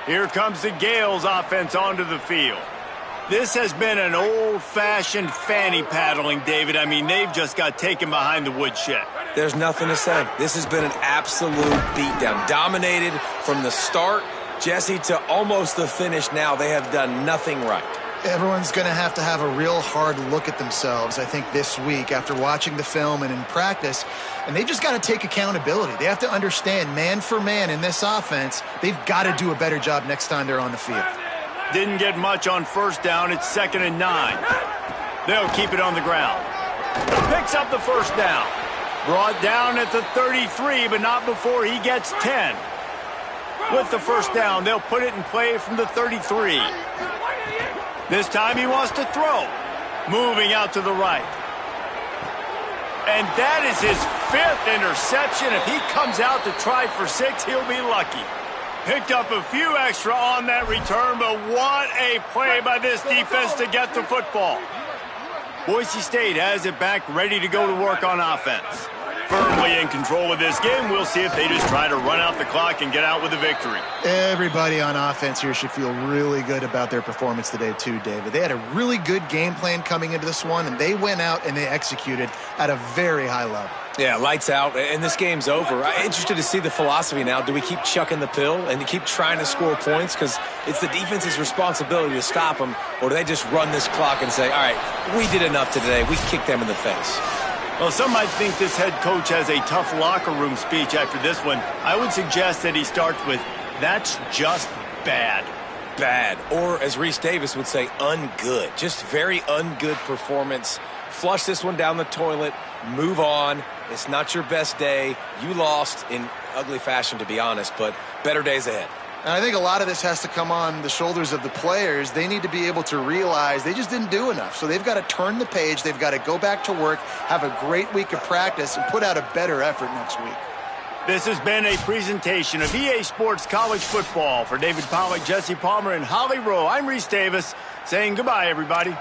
Here comes the Gales offense onto the field. This has been an old-fashioned fanny paddling, David. I mean, they've just got taken behind the woodshed. There's nothing to say. This has been an absolute beatdown. Dominated from the start, Jesse, to almost the finish now. They have done nothing right. Everyone's going to have a real hard look at themselves, I think, this week after watching the film and in practice. And they've just got to take accountability. They have to understand, man for man in this offense, they've got to do a better job next time they're on the field. Didn't get much on first down. It's 2nd and 9. They'll keep it on the ground. Picks up the first down. Brought down at the 33, but not before he gets 10. With the first down, they'll put it in play from the 33. This time he wants to throw. Moving out to the right. And that is his 5th interception. If he comes out to try for 6, he'll be lucky. Picked up a few extra on that return, but what a play by this defense to get the football. Boise State has it back, ready to go to work on offense. Firmly in control of this game. We'll see if they just try to run out the clock and get out with a victory. Everybody on offense here should feel really good about their performance today too, David. They had a really good game plan coming into this one, and they went out and they executed at a very high level. Yeah, lights out, and this game's over. I'm interested to see the philosophy now. Do we keep chucking the pill and keep trying to score points because it's the defense's responsibility to stop them, or do they just run this clock and say, all right, we did enough today. We kicked them in the face. Well, some might think this head coach has a tough locker room speech after this one. I would suggest that he starts with, that's just bad. Bad. Or, as Reese Davis would say, ungood. Just very ungood performance. Flush this one down the toilet. Move on. It's not your best day. You lost in ugly fashion, to be honest, but better days ahead. And I think a lot of this has to come on the shoulders of the players. They need to be able to realize they just didn't do enough. So they've got to turn the page. They've got to go back to work, have a great week of practice, and put out a better effort next week. This has been a presentation of EA Sports College Football. For David Pollack, Jesse Palmer, and Holly Rowe, I'm Reese Davis saying goodbye, everybody.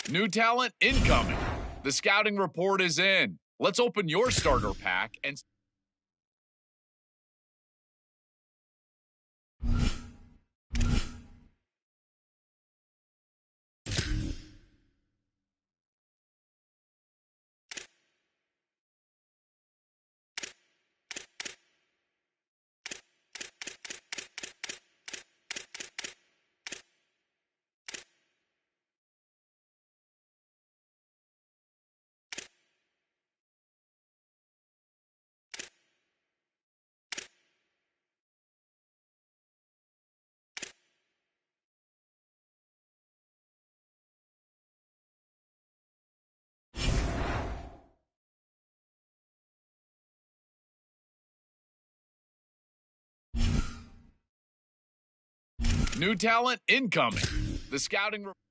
New talent incoming. The scouting report is in. Let's open your starter pack and... New talent incoming. The scouting report.